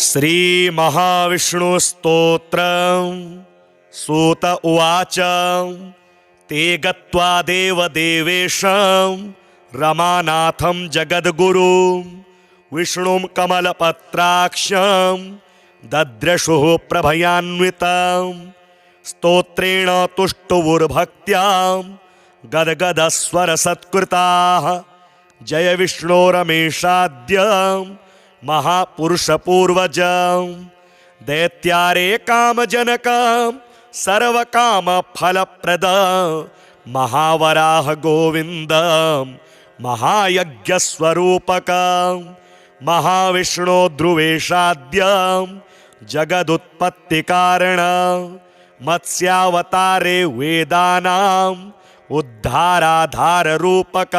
श्री महाविष्णुस्तोत्र सूत उवाच ते गत्वा देवदेवेशं रमानाथं जगद्गुरु विष्णुं कमलपत्राक्षं दद्रशुः प्रभयान्वितं स्तोत्रेण तुष्टुवुर्भक्त्या गद्गदस्वरसत्कृताः जय विष्णो रमेशाद्य महापुरुषपूर्वज दैत्यारे कामजनक सर्वकामफलप्रद महावराह गोविन्द महायज्ञस्वरूपक महाविष्णो ध्रुवेशाद्य जगदुत्पत्तिकारण मत्स्यावतारे वेदानाम् उद्धाराधाररूपक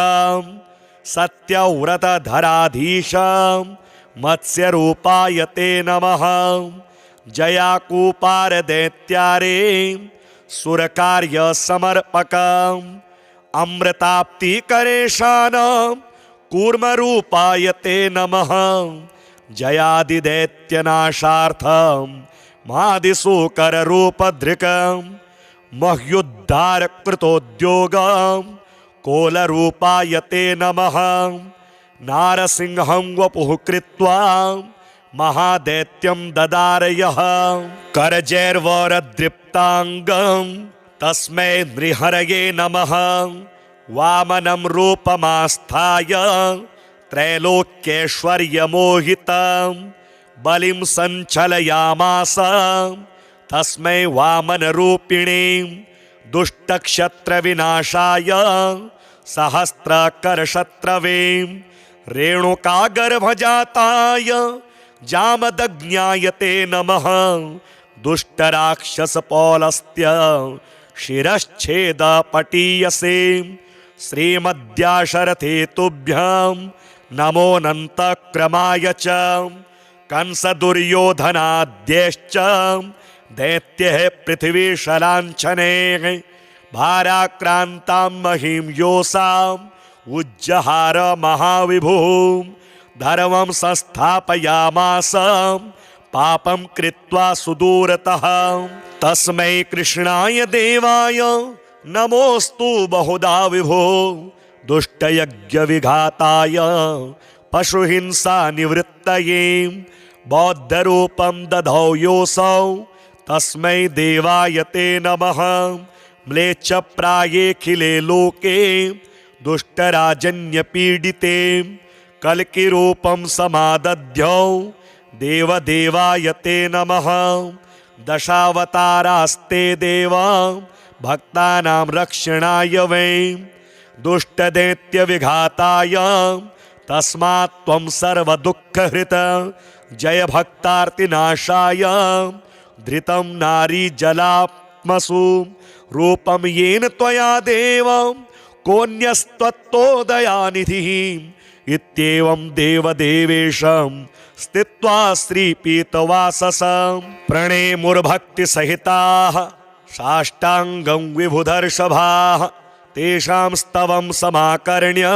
सत्यव्रतधराधीश मत्स्यरूपाय ते नमः जयाकूपारदैत्यारे सुरकार्य समर्पक अमृताप्तिकरेशान कूर्मरूपाय ते नमः जयादिदैत्यनाशार्थं मादिसूकररूपधृक मह्युद्धारकृतोद्योगं कोलरूपाय ते नमः नारसिंहं वपुः कृत्वा महादैत्यं ददारयः करजैर्वरदृप्ताङ्गं तस्मै नृहरये नमः वामनं रूपमास्थाय त्रैलोक्यैश्वर्यमोहितं बलिं सञ्चलयामास तस्मै वामनरूपिणे दुष्टक्षत्रविनाशाय सहस्रकरशत्रवे रेणुकागर्भजाताय जामदग्न्याय ते नमः दुष्टराक्षसपौलस्त्य शिरश्छेदपटीयसे श्रीमद्याशरथे तुभ्यं नमोऽनन्तक्रमाय च कंसदुर्योधनाद्यैश्च दैत्यः पृथिवीशलाञ्छने भाराक्रान्तां महीं योऽसाम् उज्जहार महाविभुः धर्मं संस्थापयामास पापं कृत्वा सुदूरतः तस्मै कृष्णाय देवाय नमोऽस्तु बहुधा विभो दुष्टयज्ञविघाताय पशुहिंसानिवृत्तये बौद्धरूपं दधौ योऽसौ तस्मै देवाय ते नमः म्लेच्छप्रायेऽखिले लोके दुष्टराजन्यपीडिते कल्किरूपं समादध्यौ देवदेवाय ते नमः दशावतारास्ते देवा भक्तानां रक्षणाय वै दुष्टदैत्यविघाताय तस्मात् त्वं सर्वदुःखहृत जय भक्तार्तिनाशाय धृतं नारीजलात्मसु रूपं येन त्वया देव कोऽन्यस्त्वत्तोदयानिधिः इत्येवं देवदेवेशं स्थित्वा श्रीपीतवाससं प्रणेमुर्भक्तिसहिताः साष्टाङ्गं विभुधर्षभाः तेषां स्तवं समाकर्ण्य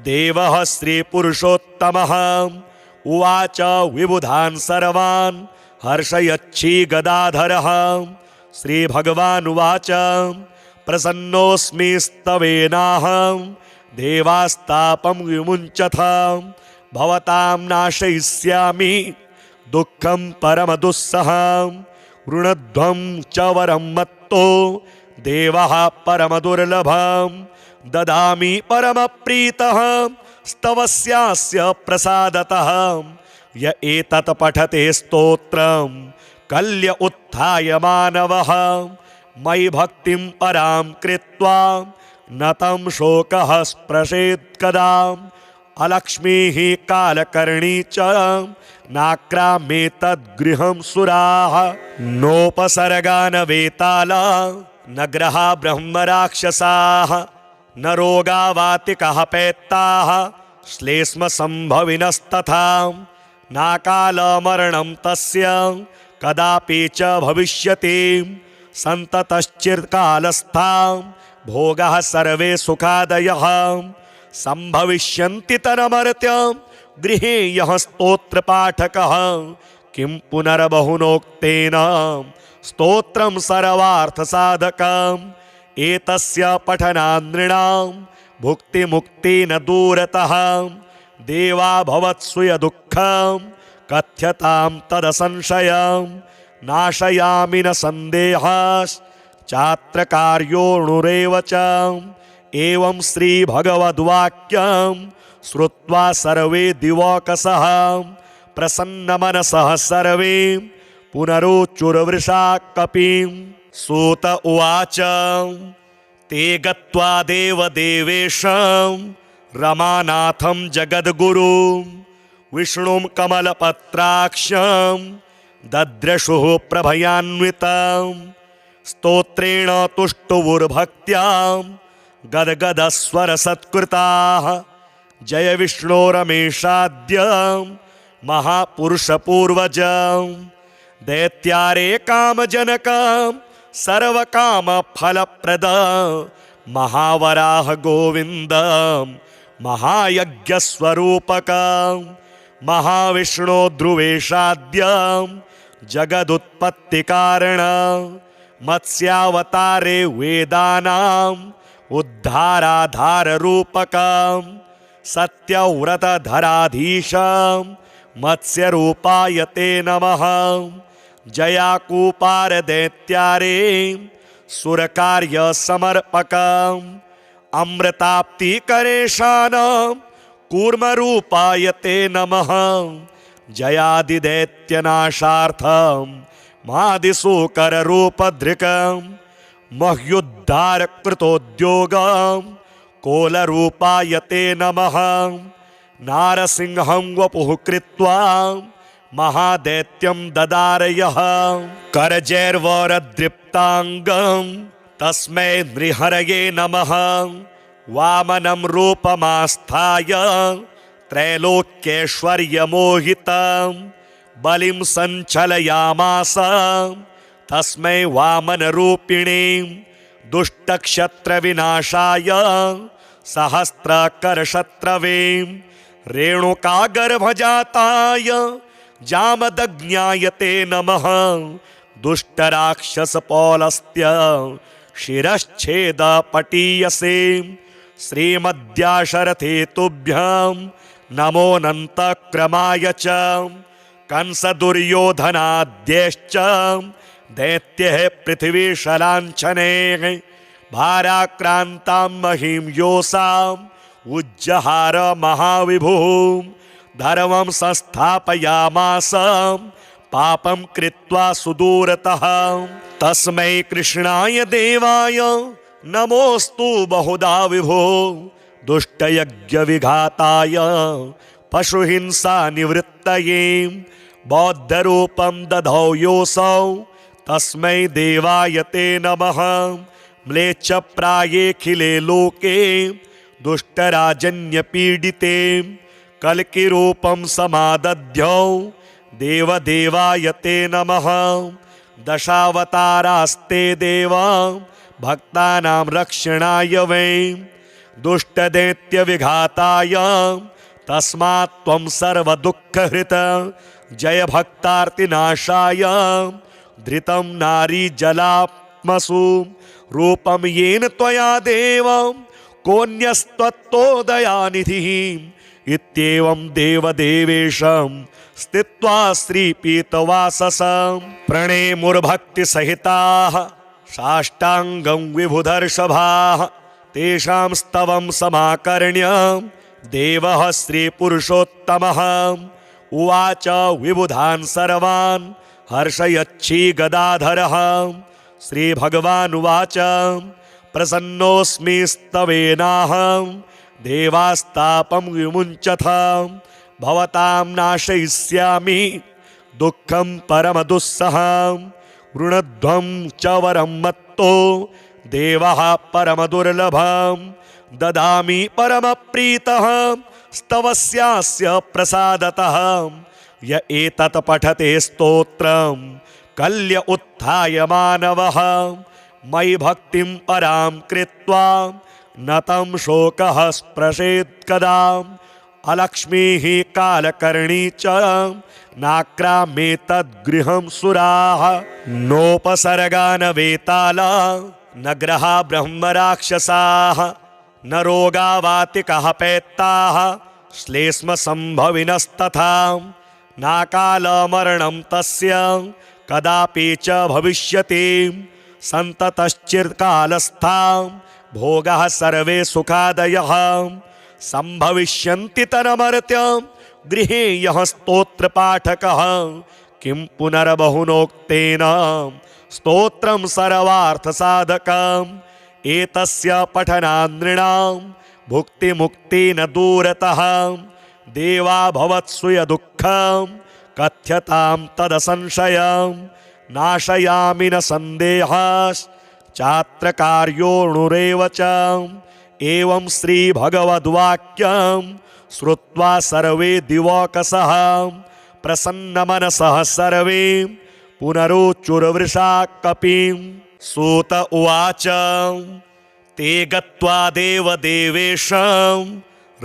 देवः श्रीपुरुषोत्तमः उवाच विबुधान् सर्वान् हर्षयच्छी गदाधरः श्रीभगवानुवाच प्रसन्नोऽस्मि स्तवेनाहं देवास्तापं विमुञ्चथ भवतां नाशयिष्यामि दुःखं परमदुस्सहं वृणध्वं च वरं मत्तो देवः परमदुर्लभं ददामि परमप्रीतः स्तवस्यास्य प्रसादतः य एतत् पठते स्तोत्रं कल्य उत्थाय मानवः मयि भक्तिं परां कृत्वा न तं शोकः स्पृशेत् कदा अलक्ष्मीः कालकर्णी च नाक्रामेतद्गृहं सुराः नोपसर्गा न वेताला न ग्रहा ब्रह्मराक्षसाः न रोगा वातिकः पैत्ताः श्लेष्मसम्भविनस्तथा नाकालमरणं तस्य कदापि च भविष्यति सन्ततश्चिरकालस्था भोगः सर्वे सुखादयः संभविष्यन्ति तरमर्त्य गृहे यः स्तोत्रपाठकः किं पुनर्बहुनोक्तेन स्तोत्रं सर्वार्थसाधकम् एतस्य पठनात् नृणां भुक्तिमुक्तेन दूरतः देवा भवत्सुय दुःखं कथ्यतां तदसंशयं नाशयामि न सन्देहश्चात्र कार्योऽणुरेव च। एवं श्रीभगवद्वाक्यं श्रुत्वा सर्वे दिवौकसः प्रसन्नमनसः सर्वे पुनरुचुर्वृषा कपिं। सूत उवाच ते गत्वा देवदेवेशं रमानाथं जगद्गुरुं विष्णुं कमलपत्राक्षं दद्रशुः प्रभयान्वितं स्तोत्रेण तुष्टुवुर्भक्त्या गद्गदस्वरसत्कृताः। जय विष्णो रमेशाद्य महापुरुषपूर्वजं दैत्यारे कामजनकं सर्वकामफलप्रद महावराह गोविन्दं महायज्ञस्वरूपकं महाविष्णो ध्रुवेशाद्यं जगदुत्पत्तिकारणं मत्स्यावतारे वेदानाम् उद्धाराधाररूपकं सत्यव्रतधराधीशं मत्स्यरूपाय ते नमः। जयाकूपारदैत्यारे सुरकार्यसमर्पकम् अमृताप्तिकरेशानं कूर्मरूपाय ते नमः। जयादिदैत्यनाशार्थं मादिशूकररूपधृकं मह्युद्धारकृतोद्योगं कोलरूपाय ते नमः। नारसिंहं वपुः कृत्वा महादैत्यं ददारयः करजैर्वरदृप्ताङ्गं तस्मै नृहरये नमः। वामनं रूपमास्थाय त्रैलोक्यैश्वर्यमोहितं बलिं सञ्चलयामास तस्मै वामनरूपिणे। दुष्टक्षत्रविनाशाय सहस्रकरशत्रवे रेणुकागर्भजाताय जामदग्न्याय ते नमः। दुष्टराक्षसपौलस्त्य शिरश्छेदपटीयसे श्रीमद्याशरथे तुभ्यं नमोऽनन्तक्रमाय च। कंसदुर्योधनाद्यश्च दैत्यः पृथिवीशलाञ्छने भाराक्रान्तां महीं योषाम् उज्जहार महाविभुः। धर्मं संस्थापयामास पापं कृत्वा सुदूरतः तस्मै कृष्णाय देवाय नमोऽस्तु बहुधा विभो। दुष्टयज्ञविघाताय पशुहिंसा निवृत्तये बौद्धरूपं दधौ योऽसौ तस्मै देवाय ते नमः। म्लेच्छप्रायेऽखिले लोके दुष्टराजन्यपीडिते कल्किरूपं समादध्यौ देवदेवाय ते नमः। दशावतारास्ते देवा भक्तानां रक्षणाय वै दुष्टदैत्यविघाताय तस्मात् त्वं सर्वदुःखहृत। जय भक्तार्तिनाशाय धृतं नारीजलात्मसु रूपं येन त्वया देव कोऽन्यस्त्वत्तोदयानिधिः। इत्येवं देवदेवेशं स्थित्वा श्रीपीतवाससं प्रणेमुर्भक्तिसहिताः साष्टाङ्गं विभुधर्षभाः। तेषां स्तवं समाकर्ण्य देवः श्रीपुरुषोत्तमः उवाच विबुधान् सर्वान् हर्षयच्छी गदाधरः। श्रीभगवानुवाच प्रसन्नोऽस्मि स्तवेनाहं देवास्तापं विमुञ्चथ। भवतां नाशयिष्यामि दुःखं परमदुस्सहं। वृणध्वं च वरं मत्तो देवः परमदुर्लभं ददामि परमप्रीतः स्तवस्यास्य प्रसादतः। य एतत् पठते स्तोत्रं कल्य उत्थाय मानवः। मयि भक्तिं परां कृत्वा न तं शोकः स्पृशेत् कदा। अलक्ष्मीः कालकर्णी च नाक्रामेतद्गृहं सुराः नोपसर्गान वेताला न ग्रहा ब्रह्मराक्षसाः न रोगावातिकः पैत्ताः श्लेष्म संभविनस्तथा नाकालमरणं तस्य कदापि च भविष्यति सन्ततश्चिरकालस्था भोगाः सर्वे सुखादयः संभविष्यन्ति तरमर्त्य गृहे यः स्तोत्रपाठकः किं पुनर्बहुनोक्तेन स्तोत्रं सर्वार्थसाधकम् एतस्य पठनात् नृणां भुक्तिमुक्ति न दूरतः देवा भवत्सु यदुःखं कथ्यतां तदसंशयं नाशयामि न सन्देहश्चात्र कार्योऽणुरेव च एवं श्रीभगवद्वाक्यं श्रुत्वा सर्वे दिवौकसः प्रसन्नमनसः सर्वे पुनरुचुर्वृषा कपिं सूत उवाच ते गत्वा देवदेवेशं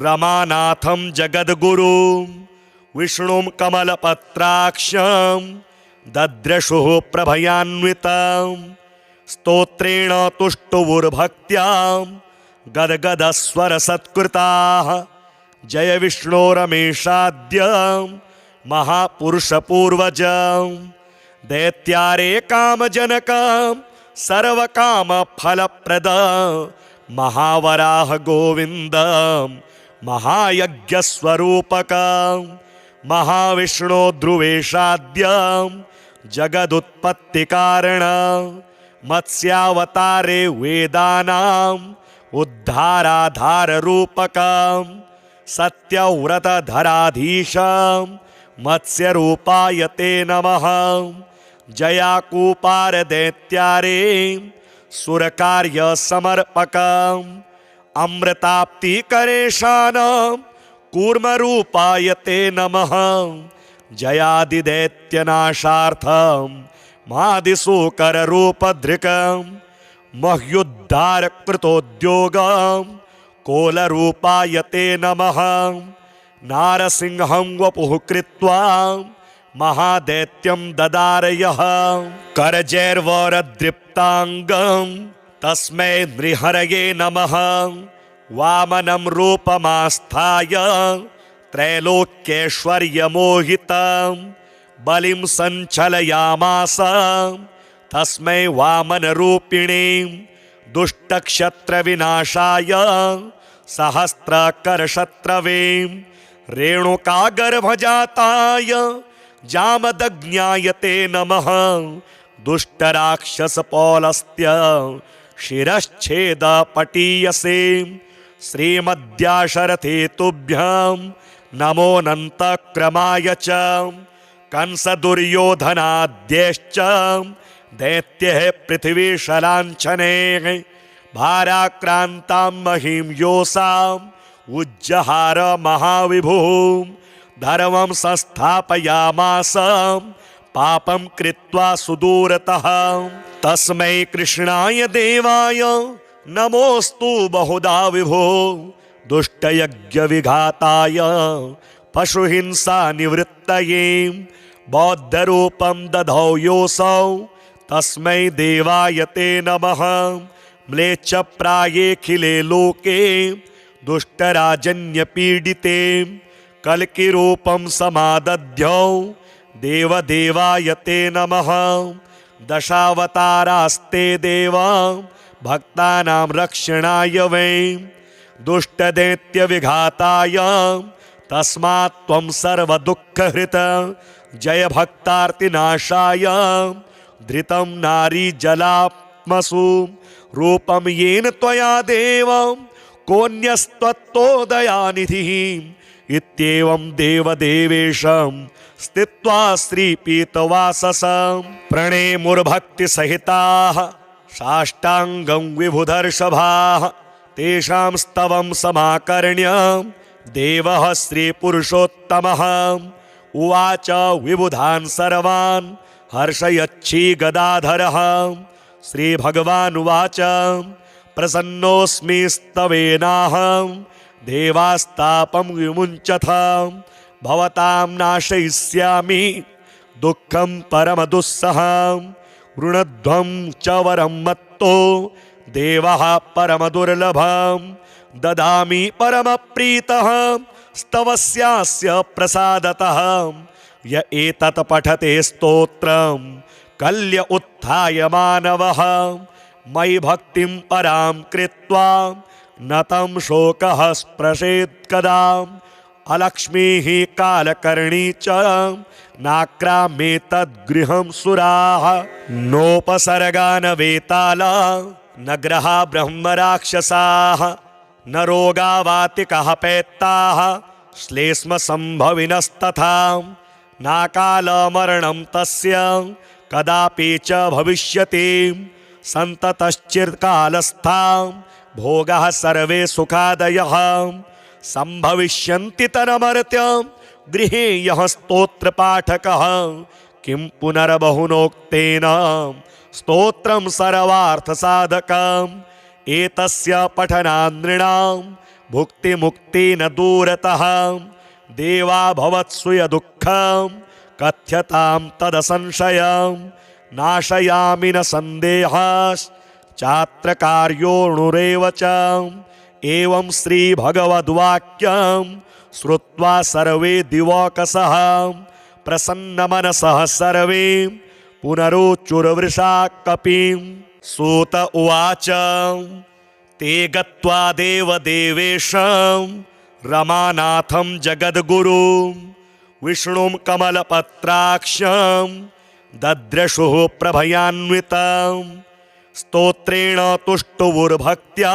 रमानाथं जगद्गुरुं विष्णुं कमलपत्राक्षं दद्रशुः प्रभयान्वितं स्तोत्रेण तुष्टुवुर्भक्त्या गद्गदस्वरसत्कृताः जय विष्णो रमेशाद्य महापुरुषपूर्वजं दैत्यारे कामजनकं सर्वकामफलप्रद महावराह गोविन्दं महायज्ञस्वरूपकं महाविष्णो ध्रुवेशाद्यं जगदुत्पत्तिकारणं मत्स्यावतारे वेदानाम् उद्धाराधाररूपकं सत्यव्रतधराधीशं मत्स्यरूपाय ते नमः जयाकूपारदैत्यारे सुरकार्यसमर्पकम् अमृताप्तिकरेशानं कूर्मरूपाय ते नमः जयादिदैत्यनाशार्थं मादिशूकररूपधृकं मह्युद्धारकृतोद्योगं कोलरूपाय ते नमः नारसिंहं वपुः कृत्वा महादैत्यं ददारयः करजैर्वरदृप्ताङ्गं तस्मै नृहरये नमः वामनं रूपमास्थाय त्रैलोक्यैश्वर्यमोहितं बलिं सञ्चलयामास तस्मै वामनरूपिणे दुष्टक्षत्रविनाशाय सहस्रकरशत्रवे रेणुकागर्भजाताय जामदग्न्याय ते नमः दुष्टराक्षसपौलस्त्य शिरश्छेदपटीयसे श्रीमद्याशरथे तुभ्यं नमोऽनन्तक्रमाय च कंसदुर्योधनाद्यश्च दैत्यः पृथिवीशलाञ्छने भाराक्रान्तां महीं योऽसाम् उज्जहार महाविभुः धर्मं संस्थापयामास पापं कृत्वा सुदूरतः तस्मै कृष्णाय देवाय नमोऽस्तु बहुधा विभो दुष्टयज्ञविघाताय पशुहिंसा निवृत्तये बौद्धरूपं दधौ योऽसौ तस्मै देवाय ते नमः म्लेच्छप्रायेऽखिले लोके दुष्टराजन्यपीडिते कल्किरूपं समादध्यौ देवदेवाय ते नमः दशावतारास्ते देवा भक्तानां रक्षणाय वै दुष्टदैत्यविघाताय तस्मात् त्वं सर्वदुःखहृत जय भक्तार्तिनाशाय धृतं नारीजलात्मसु रूपं येन त्वया देव कोऽन्यस्त्वत्तोदयानिधिः इत्येवं देवदेवेशं स्थित्वा श्रीपीतवाससं प्रणेमुर्भक्तिसहिताः साष्टाङ्गं विभुधर्षभाः तेषां स्तवं समाकर्ण्य देवः श्रीपुरुषोत्तमः उवाच विबुधान् सर्वान् हर्षयच्छी गदाधरः श्रीभगवानुवाच प्रसन्नोऽस्मि स्तवेनाहं देवास्तापं विमुञ्चथ भवतां नाशयिष्यामि दुःखं परमदुस्सहं वृणध्वं च वरं मत्तो देवः परमदुर्लभं ददामि परमप्रीतः स्तवस्यास्य प्रसादतः य एतत् पठते स्तोत्रं कल्य उत्थाय मानवः मयि भक्तिं परां कृत्वा न तं शोकः स्पृशेत् कदा अलक्ष्मीः कालकर्णी च नाक्राम्येतद्गृहं सुराः नोपसर्गा न वेताला न ग्रहा ब्रह्मराक्षसाः न रोगावातिकः पैत्ताः श्लेष्मसम्भविनस्तथा नाकालमरणं तस्य कदापि च भविष्यति सन्ततश्चिरकालस्था भोगाः सर्वे सुखादयः सम्भविष्यन्ति तन्मर्त्य गृहे यः स्तोत्रपाठकः किं पुनर्बहुनोक्तेन स्तोत्रं सर्वार्थसाधकम् एतस्य पठनात् नृणां भुक्तिमुक्तिः न दूरतः देवा भवत्सु यदुःखं कथ्यतां तदसंशयं नाशयामि न सन्देहश्चात्र कार्योऽणुरेव च एवं श्रीभगवद्वाक्यं श्रुत्वा सर्वे दिवौकसः प्रसन्नमनसः सर्वे पुनरुचुर्वृषा कपिं सूत उवाच ते गत्वा देवदेवेशं रमानाथं जगद्गुरुं विष्णुं कमलपत्राक्षं दद्रशुः प्रभयान्वितं स्तोत्रेण तुष्टुवुर्भक्त्या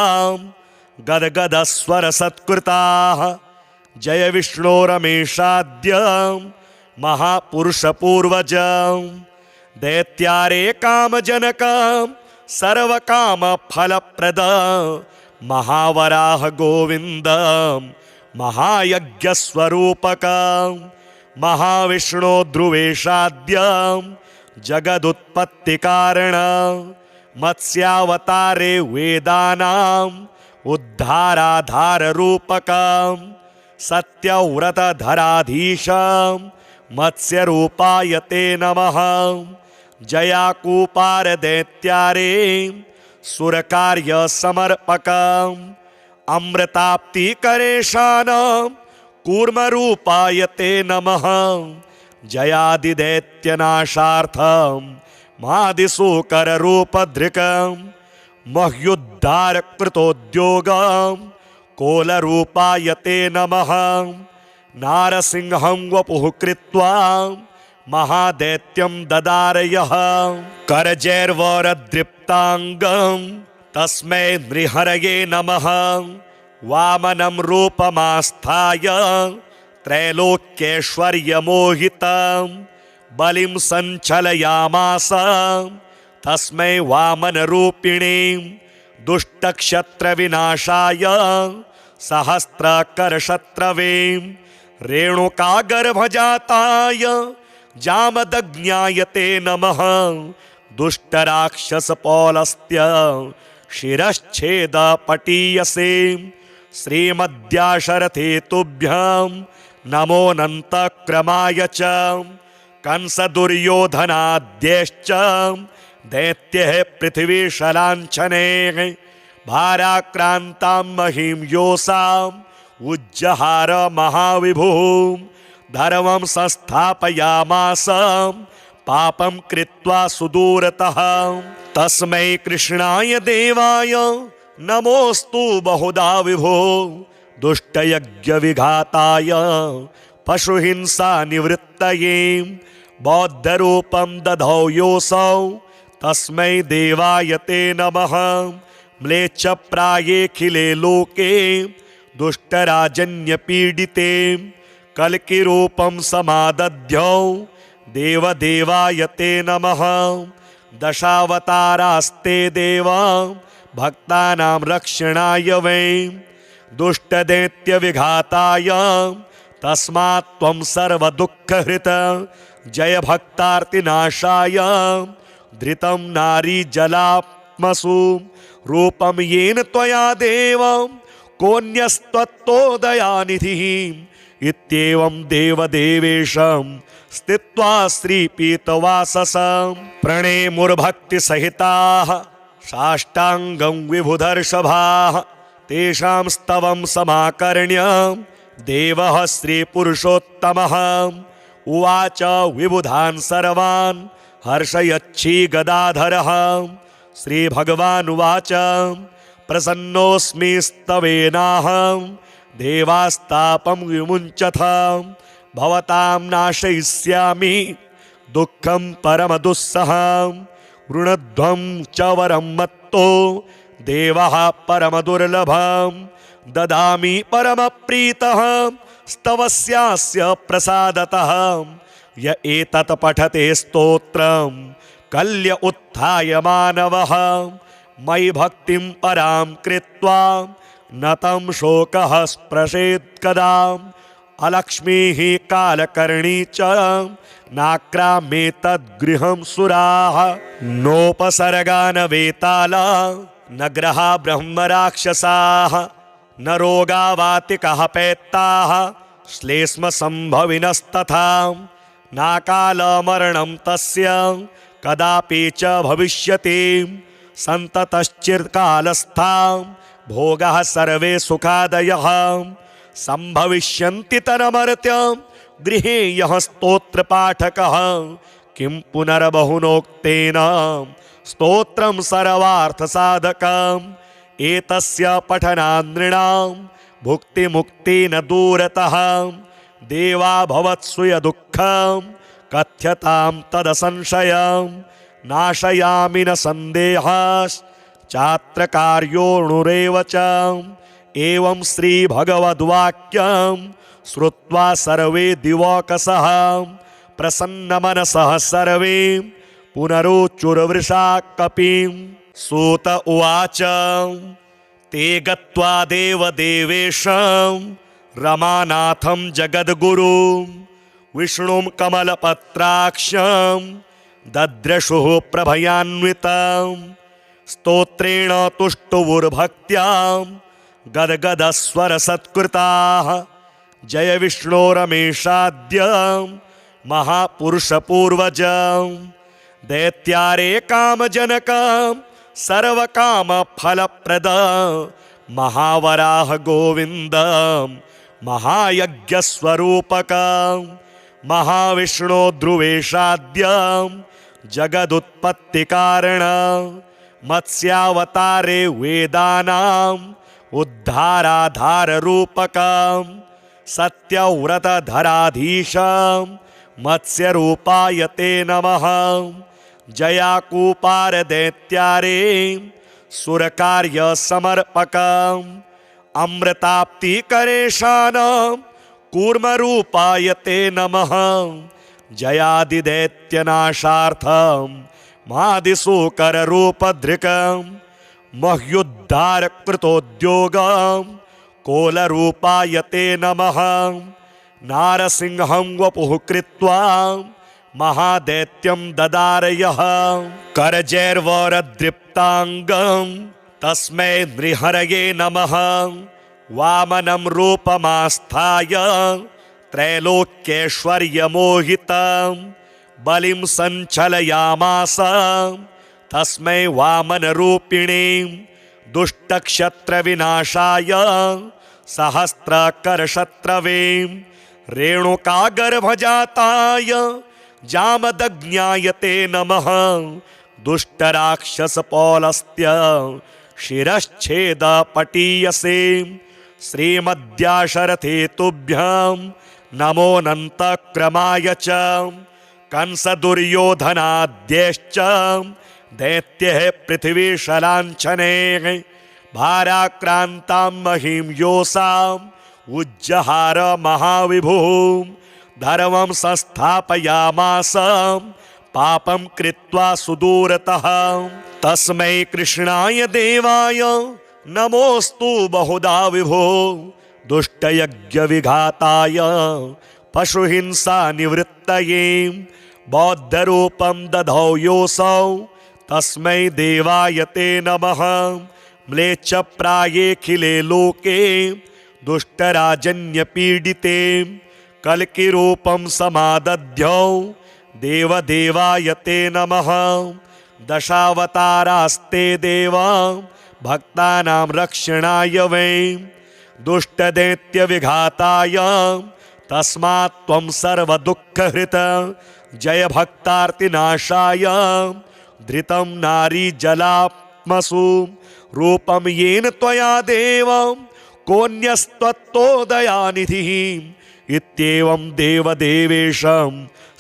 गद्गदस्वरसत्कृताः जय विष्णो रमेशाद्य महापुरुषपूर्वजं दैत्यारे कामजनकं सर्वकामफलप्रद महावराह गोविन्दं महायज्ञस्वरूपकं महाविष्णो ध्रुवेशाद्यं जगदुत्पत्तिकारणं मत्स्यावतारे वेदानाम् उद्धाराधाररूपकं सत्यव्रतधराधीशं मत्स्यरूपाय ते नमः जयाकूपारदैत्यारे सुरकार्यसमर्पकम् अमृताप्तिकरेशानं कूर्मरूपाय ते नमः जयादिदैत्यनाशार्थं मादिसूकररूपधृकं मह्युद्धारकृतोद्योगं कोलरूपाय ते नमः नारसिंहं वपुः कृत्वा महादैत्यं ददारयः करजैर्वरदृप्ताङ्गं तस्मै नृहरये नमः वामनं रूपमास्थाय त्रैलोक्यैश्वर्यमोहितं बलिं सञ्चलयामास तस्मै वामनरूपिणे दुष्टक्षत्रविनाशाय सहस्रकरशत्रवे रेणुकागर्भजाताय जामदग्न्याय ते नमः दुष्टराक्षसपौलस्त्य शिरश्छेदपटीयसे श्रीमद्याशरथे तुभ्यं नमोऽनन्तक्रमाय च कंसदुर्योधनाद्यश्च दैत्यः पृथिवीशलाञ्छने भाराक्रान्तां महीं योऽसाम् उज्जहार महाविभुः धर्मं संस्थापयामास पापं कृत्वा सुदूरतः तस्मै कृष्णाय देवाय नमोऽस्तु बहुधा विभो दुष्टयज्ञविघाताय पशुहिंसा निवृत्तये बौद्धरूपं दधौ योऽसौ तस्मै देवाय ते नमः म्लेच्छप्रायेऽखिले लोके दुष्टराजन्यपीडिते कल्किरूपं समादध्यौ देवदेवाय ते नमः दशावतारास्ते देवा भक्तानां रक्षणाय वै दुष्टदैत्यविघाताय तस्मात् त्वं सर्वदुःखहृत जय भक्तार्तिनाशाय धृतं नारीजलात्मसु रूपं येन त्वया देव कोऽन्यस्त्वत्तोदयानिधिः इत्येवं देवदेवेशं स्थित्वा श्रीपीतवाससं प्रणेमुर्भक्तिसहिताः साष्टाङ्गं विभुधर्षभाः तेषां स्तवं समाकर्ण्य देवः श्रीपुरुषोत्तमः उवाच विबुधान् सर्वान् हर्षयच्छी गदाधरः श्रीभगवानुवाच प्रसन्नोऽस्मि स्तवेनाहं देवास्तापं विमुञ्चथ भवतां नाशयिष्यामि दुःखं परमदुस्सहं वृणध्वं च वरं मत्तो देवः परमदुर्लभं ददामि परमप्रीतः स्तवस्यास्य प्रसादतः य एतत् पठते स्तोत्रं कल्य उत्थाय मानवः मयि भक्तिं परां कृत्वा न तं शोकः स्पृशेत् कदा अलक्ष्मीः कालकर्णी च नाक्राम्ये तद्गृहं सुराः नोपसर्गा न वेताला न ग्रहा ब्रह्मराक्षसाः न रोगा वातिकः पैत्ताः श्लेष्मसम्भविनस्तथा नाकालमरणं तस्य कदापि च भविष्यति सन्ततश्चिरकालस्था भोगाः सर्वे सुखादयः सम्भविष्यन्ति तन्मर्त्य गृहे यः स्तोत्रपाठकः किं पुनर्बहुनोक्तेन स्तोत्रं सर्वार्थसाधकम् एतस्य पठनात् नृणां भुक्तिमुक्ति न दूरतः देवा भवत्सु यदुःखं कथ्यतां तदसंशयं नाशयामि न सन्देहश्चात्र कार्योऽणुरेव च एवं श्रीभगवद्वाक्यं श्रुत्वा सर्वे दिवौकसः प्रसन्नमनसः सर्वे पुनरुचुर्वृषा कपिं सूत उवाच ते गत्वा देवदेवेशं रमानाथं जगद्गुरुं विष्णुं कमलपत्राक्षं दद्रशुः प्रभयान्वितं स्तोत्रेण तुष्टुवुर्भक्त्या गद्गदस्वरसत्कृताः जय विष्णो रमेशाद्य महापुरुषपूर्वजं दैत्यारे कामजनकं सर्वकामफलप्रद महावराह गोविन्दं महायज्ञस्वरूपकं महाविष्णो ध्रुवेशाद्यं जगदुत्पत्तिकारणं मत्स्यावतारे वेदानाम् उद्धाराधाररूपकं सत्यव्रतधराधीशं मत्स्यरूपाय ते नमः जयाकूपारदैत्यारे सुरकार्यसमर्पकम् अमृताप्तिकरेशानं कूर्मरूपाय ते नमः जयादिदैत्यनाशार्थं मादिशूकररूपधृकं मह्युद्धारकृतोद्योगं कोलरूपाय ते नमः नारसिंहं वपुः कृत्वा महादैत्यं ददारयः करजैर्वरदृप्ताङ्गं तस्मै नृहरये नमः वामनं रूपमास्थाय त्रैलोक्यैश्वर्यमोहितं बलिं सञ्चलयामास तस्मै वामनरूपिणे दुष्टक्षत्रविनाशाय सहस्रकरशत्रवे रेणुकागर्भजाताय जामदग्न्याय ते नमः दुष्टराक्षसपौलस्त्य शिरश्छेदपटीयसे श्रीमद्याशरथे तुभ्यं नमोऽनन्तक्रमाय च कंसदुर्योधनाद्यैश्च दैत्यः पृथिवीशलाञ्छने भाराक्रान्तां महीं योषाम् उज्जहार महाविभुः धर्मं संस्थापयामास पापं कृत्वा सुदूरतः तस्मै कृष्णाय देवाय नमोऽस्तु बहुधा विभो दुष्टयज्ञविघाताय पशुहिंसा निवृत्तये बौद्धरूपं दधौ योऽसौ तस्मै देवाय ते नमः म्लेच्छप्रायेऽखिले लोके दुष्टराजन्यपीडिते कल्किरूपं समादध्यौ देवदेवाय ते नमः। दशावतारास्ते देवा भक्तानां रक्षणाय वै दुष्टदैत्यविघाताय तस्मात् त्वं सर्वदुःखहृत जय भक्तार्तिनाशाय धृतं नारीजलात्मसु रूपं येन त्वया देव कोऽन्यस्त्वत्तोदयानिधिः इत्येवं देवदेवेशं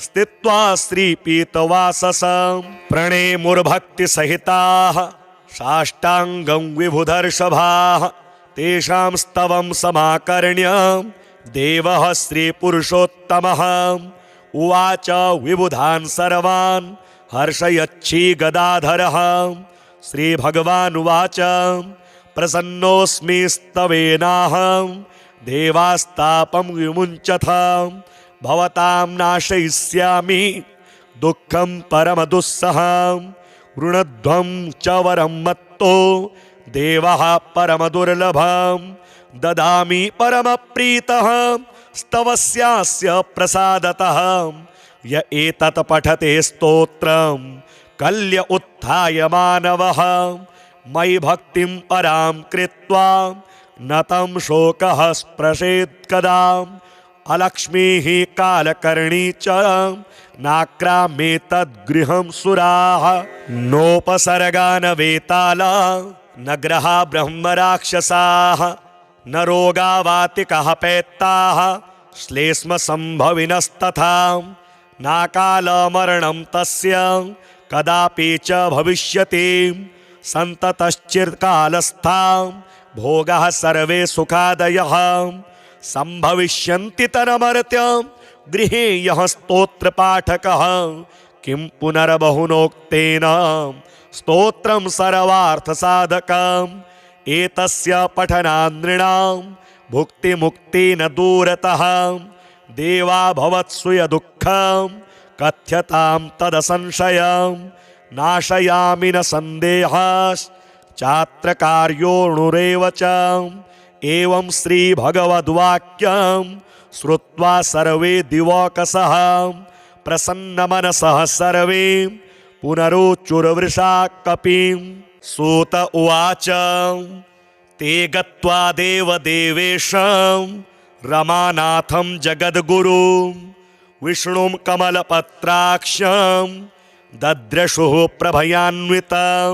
स्थित्वा श्रीपीतवाससं प्रणेमुर्भक्तिसहिताः साष्टाङ्गं विभुधर्षभाः तेषां स्तवं समाकर्ण्य देवः श्रीपुरुषोत्तमः उवाच विबुधान् सर्वान् हर्षयच्छी गदाधरः। श्रीभगवानुवाच प्रसन्नोऽस्मि स्तवेनाहं देवास्तापं विमुञ्चथ भवतां नाशयिष्यामि दुःखं परमदुस्सहं वृणध्वं च वरं मत्तो देवः परमदुर्लभं ददामि परमप्रीतः स्तवस्यास्य प्रसादतः य एतत् पठते स्तोत्रं कल्य उत्थाय मानवः मयि भक्तिं परां कृत्वा न तं शोकः स्पृशेत् कदा अलक्ष्मीः कालकर्णी च नाक्राम्येतद्गृहं सुराः नोपसर्गा न वेताला न ग्रहा ब्रह्मराक्षसाः न रोगावातिकः पैत्ताः श्लेष्मसम्भविनस्तथा नाकालमरणं तस्य कदापि च भविष्यति सन्ततश्चिरकालस्था भोगाः सर्वे सुखादयः सम्भविष्यन्ति तन्मर्त्य गृहे यः स्तोत्रपाठकः किं पुनर्बहुनोक्तेन स्तोत्रं सर्वार्थसाधकम् एतस्य पठनात् नृणां भुक्तिमुक्तिर्न दूरतः देवा भवत्सु यदुःखं कथ्यतां तदसंशयं नाशयामि न सन्देहश्चात्र कार्योऽणुरेव च एवं श्रीभगवद्वाक्यं श्रुत्वा सर्वे दिवौकसः प्रसन्नमनसः सर्वे पुनरुचुर्वृषा कपिं सूत उवाच ते गत्वा देवदेवेशं रमानाथं जगद्गुरुं विष्णुं कमलपत्राक्षं दद्रशुः प्रभयान्वितं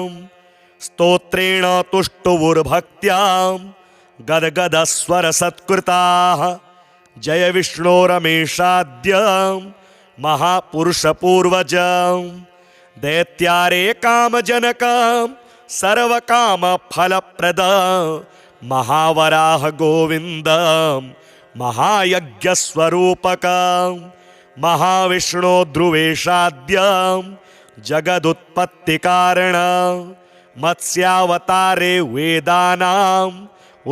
स्तोत्रेण तुष्टुवुर्भक्त्या गद्गदस्वरसत्कृताः जय विष्णो रमेशाद्य महापुरुषपूर्वजं दैत्यारे कामजनकं सर्वकामफलप्रद महावराह गोविन्दं महायज्ञस्वरूपकं महाविष्णो ध्रुवेशाद्यं जगदुत्पत्तिकारणं मत्स्यावतारे वेदानाम्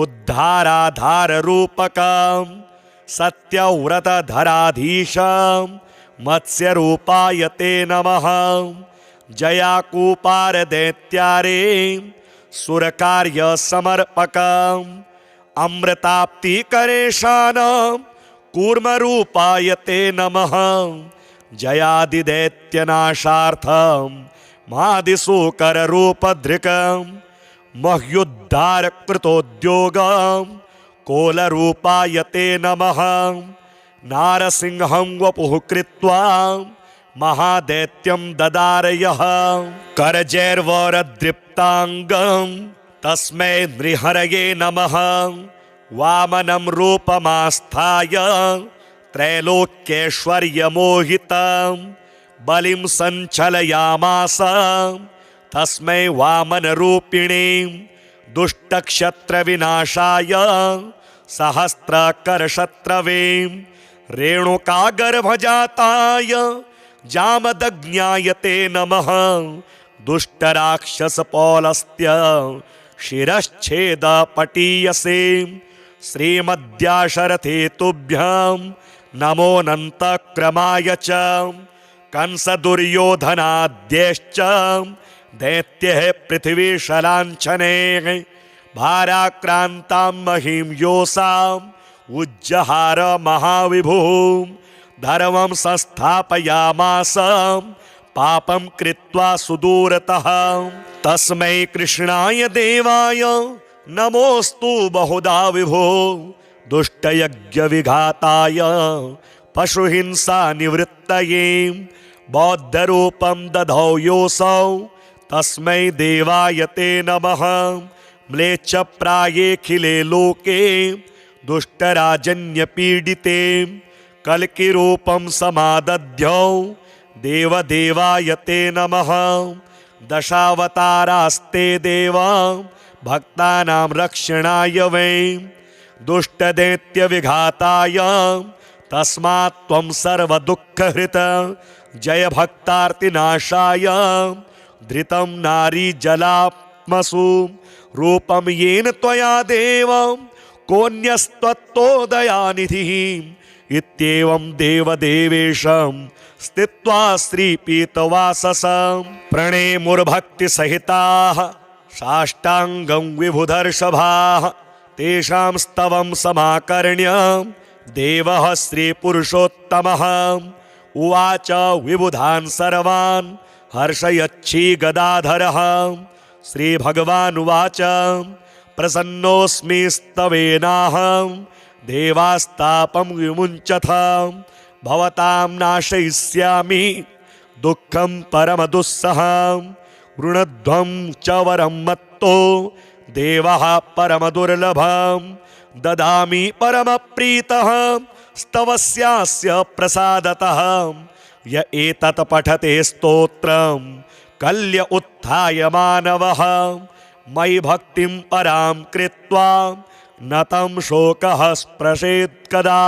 उद्धाराधाररूपकं सत्यव्रतधराधीशं मत्स्यरूपाय ते नमः जयाकूपारदैत्यारे सुरकार्यसमर्पकम् अमृताप्तिकरेशानं कूर्मरूपाय ते नमः जयादिदैत्यनाशार्थं मादिशूकररूपधृकं मह्युद्धारकृतोद्योगं कोलरूपाय ते नमः नारसिंहं वपुः कृत्वा महादैत्यं ददारयः करजैर्वरदृप्ताङ्गं तस्मै नृहरये नमः वामनं रूपमास्थाय त्रैलोक्यैश्वर्यमोहितं बलिं सञ्चलयामास तस्मै वामनरूपिणे दुष्टक्षत्रविनाशाय सहस्रकरशत्रवे रेणुकागर्भजाताय जामदग्न्याय ते नमः दुष्टराक्षसपौलस्त्य शिरश्छेदपटीयसे श्रीमद्याशरथे तुभ्यं नमोऽनन्तक्रमाय च कंसदुर्योधनाद्यैश्च दैत्यः पृथिवीशलाञ्छने भाराक्रान्तां महीं योऽसाम् उज्जहार महाविभुः धर्मं संस्थापयामास पापं कृत्वा सुदूरतः तस्मै कृष्णाय देवाय नमोऽस्तु बहुधा विभो दुष्टयज्ञविघाताय पशुहिंसा निवृत्तये बौद्धरूपं दधौ योऽसौ तस्मै देवाय ते नमः म्लेच्छप्रायेऽखिले लोके दुष्टराजन्यपीडिते कल्किरूपं समादध्यौ देवदेवाय ते नमः दशावतारास्ते देवा भक्तानां रक्षणाय वै दुष्टदैत्यविघाताय तस्मात् त्वं सर्वदुःखहृत जय भक्तार्तिनाशाय धृतं नारीजलात्मसु रूपं येन त्वया देव कोऽन्यस्त्वत्तोदयानिधिः इत्येवं देवदेवेशं स्थित्वा श्रीपीतवाससं प्रणेमुर्भक्तिसहिताः साष्टाङ्गं विभुधर्षभाः तेषां स्तवं समाकर्ण्य देवः श्रीपुरुषोत्तमः उवाच विबुधान् सर्वान् हर्षयच्छी गदाधरः श्रीभगवानुवाच प्रसन्नोऽस्मि स्तवेनाहं देवास्तापं विमुञ्चथ भवतां नाशयिष्यामि दुःखं परमदुस्सहं वृणध्वं च वरं मत्तो देवः परमदुर्लभं ददामि परमप्रीतः स्तवस्यास्य प्रसादतः य एतत् पठते स्तोत्रं कल्य उत्थाय मानवः मयि भक्तिं परां कृत्वा न तं शोकः स्पृशेत् कदा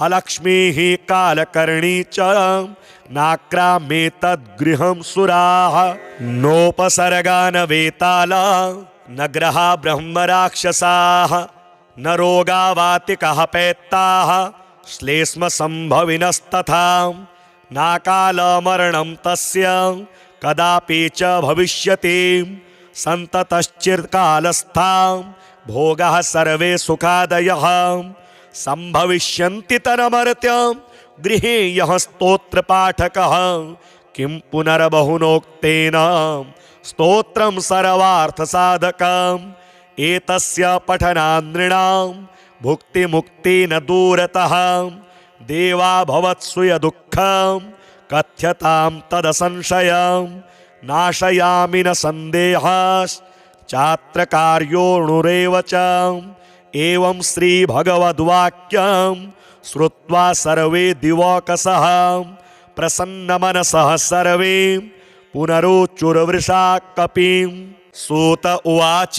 अलक्ष्मीः कालकर्णी च नाक्राम्ये तद्गृहं सुराः नोपसर्गा न वेताला न ग्रहा ब्रह्मराक्षसाः न रोगावातिकः पैत्ताः श्लेष्मसम्भविनस्तथा नाकालमरणं तस्य कदापि च भविष्यति सन्ततश्चिरकालस्था भोगाः सर्वे सुखादयः सम्भविष्यन्ति तरमर्त्य गृहे यः स्तोत्रपाठकः किं पुनर्बहुनोक्तेन स्तोत्रं सर्वार्थसाधकम् एतस्य पठनात् नृणां भुक्तिमुक्तेन दूरतः देवा भवत्सु यदुःखं कथ्यतां तदसंशयं नाशयामि न सन्देहाश्चात्रकार्योऽणुरेव च एवं श्रीभगवद्वाक्यं श्रुत्वा सर्वे दिवौकसः प्रसन्नमनसः सर्वे पुनरुचुर्वृषा कपिं सूत उवाच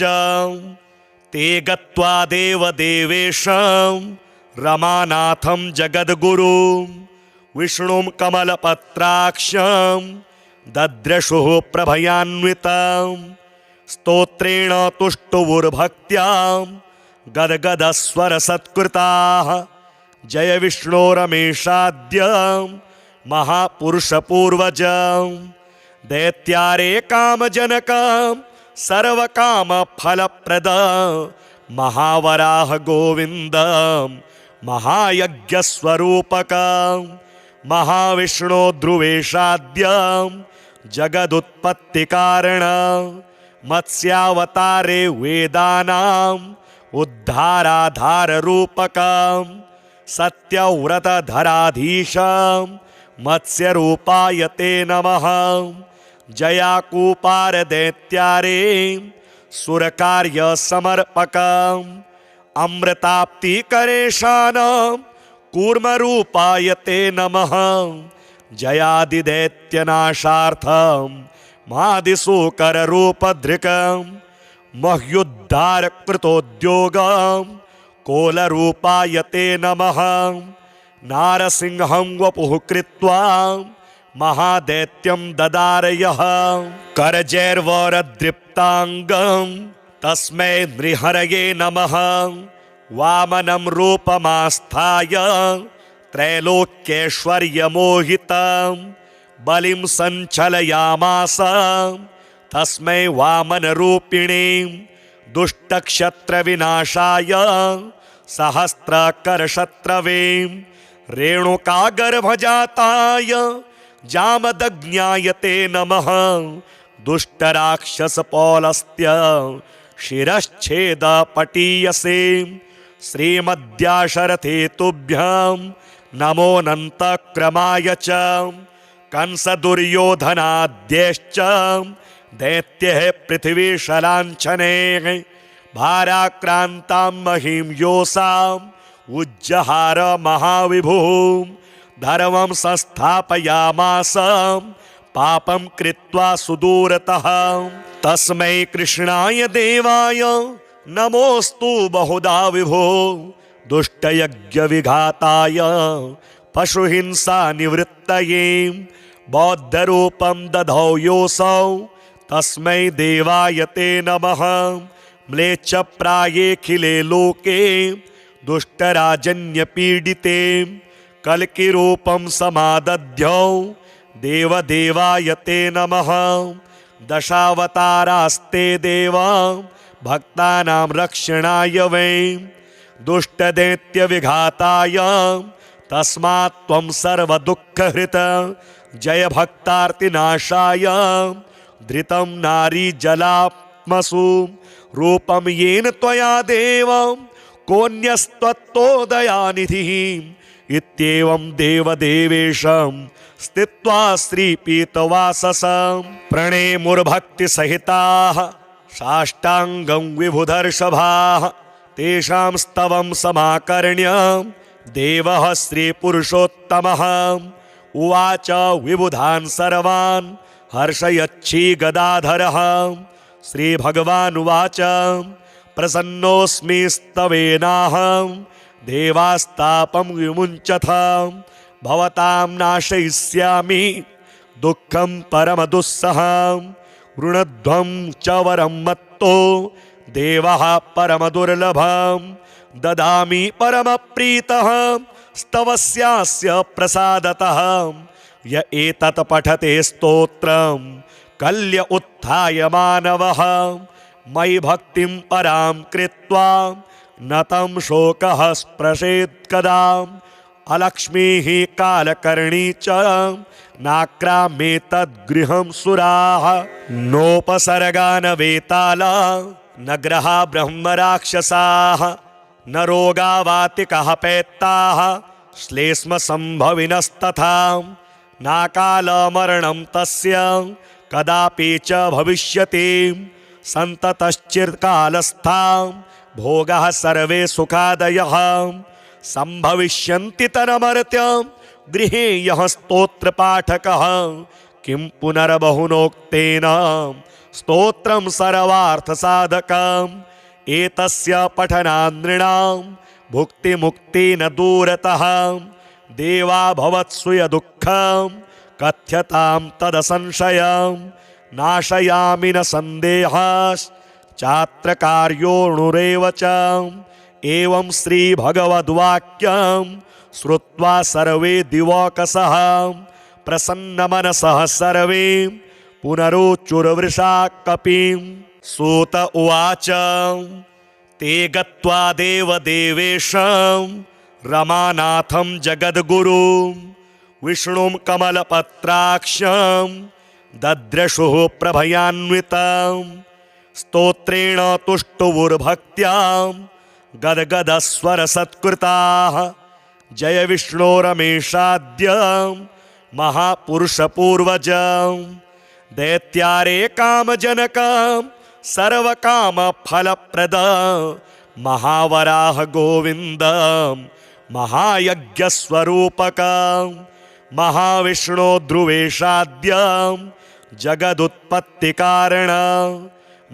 ते गत्वा देवदेवेशं रमानाथं जगद्गुरुं विष्णुं कमलपत्राक्षं दद्रशुः प्रभयान्वितं स्तोत्रेण तुष्टुवुर्भक्त्या गद्गदस्वरसत्कृताः जय विष्णो रमेशाद्य महापुरुषपूर्वजं दैत्यारे कामजनकं सर्वकामफलप्रद महावराह गोविन्दं महायज्ञस्वरूपकं महाविष्णो ध्रुवेशाद्यं जगदुत्पत्तिकारणं मत्स्यावतारे वेदानाम् उद्धाराधाररूपकं सत्यव्रतधराधीशं मत्स्यरूपाय ते नमः जयाकूपारदैत्यारे सुरकार्यसमर्पकम् अमृताप्तिकरेशानं कूर्मरूपाय ते नमः जयादिदैत्यनाशार्थं मादिशूकररूपधृकं मह्युद्धारकृतोद्योगं कोलरूपाय ते नमः नारसिंहं वपुः कृत्वा महादैत्यं ददारयः करजैर्वरदृप्ताङ्गं तस्मै नृहरये नमः वामनं रूपमास्थाय त्रैलोक्यैश्वर्यमोहितं बलिं सञ्चलयामास तस्मै वामनरूपिणीं दुष्टक्षत्रविनाशाय सहस्रकरशत्रवे रेणुकागर्भजाताय जामदग्न्याय ते नमः दुष्टराक्षसपौलस्त्य शिरश्छेदपटीयसे श्रीमद्याशरथे तुभ्यं नमोऽनन्तक्रमाय च कंसदुर्योधनाद्यश्च दैत्यः पृथिवीशलाञ्छने भाराक्रान्तां महीं योऽसाम् उज्जहार महाविभुः धर्मं संस्थापयामास पापं कृत्वा सुदूरतः तस्मै कृष्णाय देवाय नमोऽस्तु बहुधा विभो दुष्टयज्ञविघाताय पशुहिंसा निवृत्तये बौद्धरूपं दधौ योऽसौ तस्मै देवाय ते नमः म्लेच्छप्रायेऽखिले लोके दुष्टराजन्यपीडिते कल्किरूपं समादध्यौ देवदेवाय ते नमः दशावतारास्ते देवा भक्तानां रक्षणाय वै दुष्टदैत्यविघाताय तस्मात् त्वं सर्वदुःखहृत जय भक्तार्तिनाशाय धृतं नारीजलात्मसु रूपं येन त्वया देव कोऽन्यस्त्वत्तोदयानिधिः इत्येवं देवदेवेशं स्थित्वा श्रीपीतवाससं प्रणेमुर्भक्तिसहिताः साष्टाङ्गं विभुधर्षभाः तेषां स्तवं समाकर्ण्य देवः श्रीपुरुषोत्तमः उवाच विबुधान् सर्वान् हर्षयच्छी गदाधरः श्रीभगवानुवाच प्रसन्नोऽस्मि स्तवेनाहं देवास्तापं विमुञ्चथ भवतां नाशयिष्यामि दुःखं परमदुस्सहं ऋणध्वं च वरं मत्तो देवः परमदुर्लभं ददामि परमप्रीतः स्तवस्यास्य प्रसादतः य एतत् पठते स्तोत्रं कल्य उत्थाय मानवः मयि भक्तिं परां कृत्वा न तं शोकः स्पृशेत् कदा अलक्ष्मीः कालकर्णी च नाक्राम्येतद्गृहं सुराः नोपसर्गा न वेताला न ग्रहा ब्रह्मराक्षसाः न रोगावातिकः पैत्ताः श्लेष्मसम्भविनस्तथा नाकालमरणं तस्य कदापि च भविष्यति सन्ततश्चिरकालस्था भोगाः सर्वे सुखादयः सम्भविष्यन्ति तरमर्त्य गृहे यः स्तोत्रपाठकः किं पुनर्बहुनोक्तेन स्तोत्रं सर्वार्थसाधकम् एतस्य पठनात् नृणां भुक्तिमुक्ति न दूरतः देवा भवत्सु यदुःखं कथ्यतां तदसंशयं नाशयामि न सन्देहश्चात्र कार्योऽणुरेव च एवं श्रीभगवद्वाक्यं श्रुत्वा सर्वे दिवौकसः प्रसन्नमनसः सर्वे पुनरुचुर्वृषा कपिं सूत उवाच ते गत्वा देवदेवेशं रमानाथं जगद्गुरुं विष्णुं कमलपत्राक्षं दद्रशुः प्रभयान्वितं स्तोत्रेण तुष्टुवुर्भक्त्या गद्गदस्वरसत्कृताः जय विष्णो रमेशाद्य महापुरुषपूर्वजं दैत्यारे कामजनकं सर्वकामफलप्रद महावराह गोविन्दं महायज्ञस्वरूपकं महाविष्णो ध्रुवेशाद्यं जगदुत्पत्तिकारणं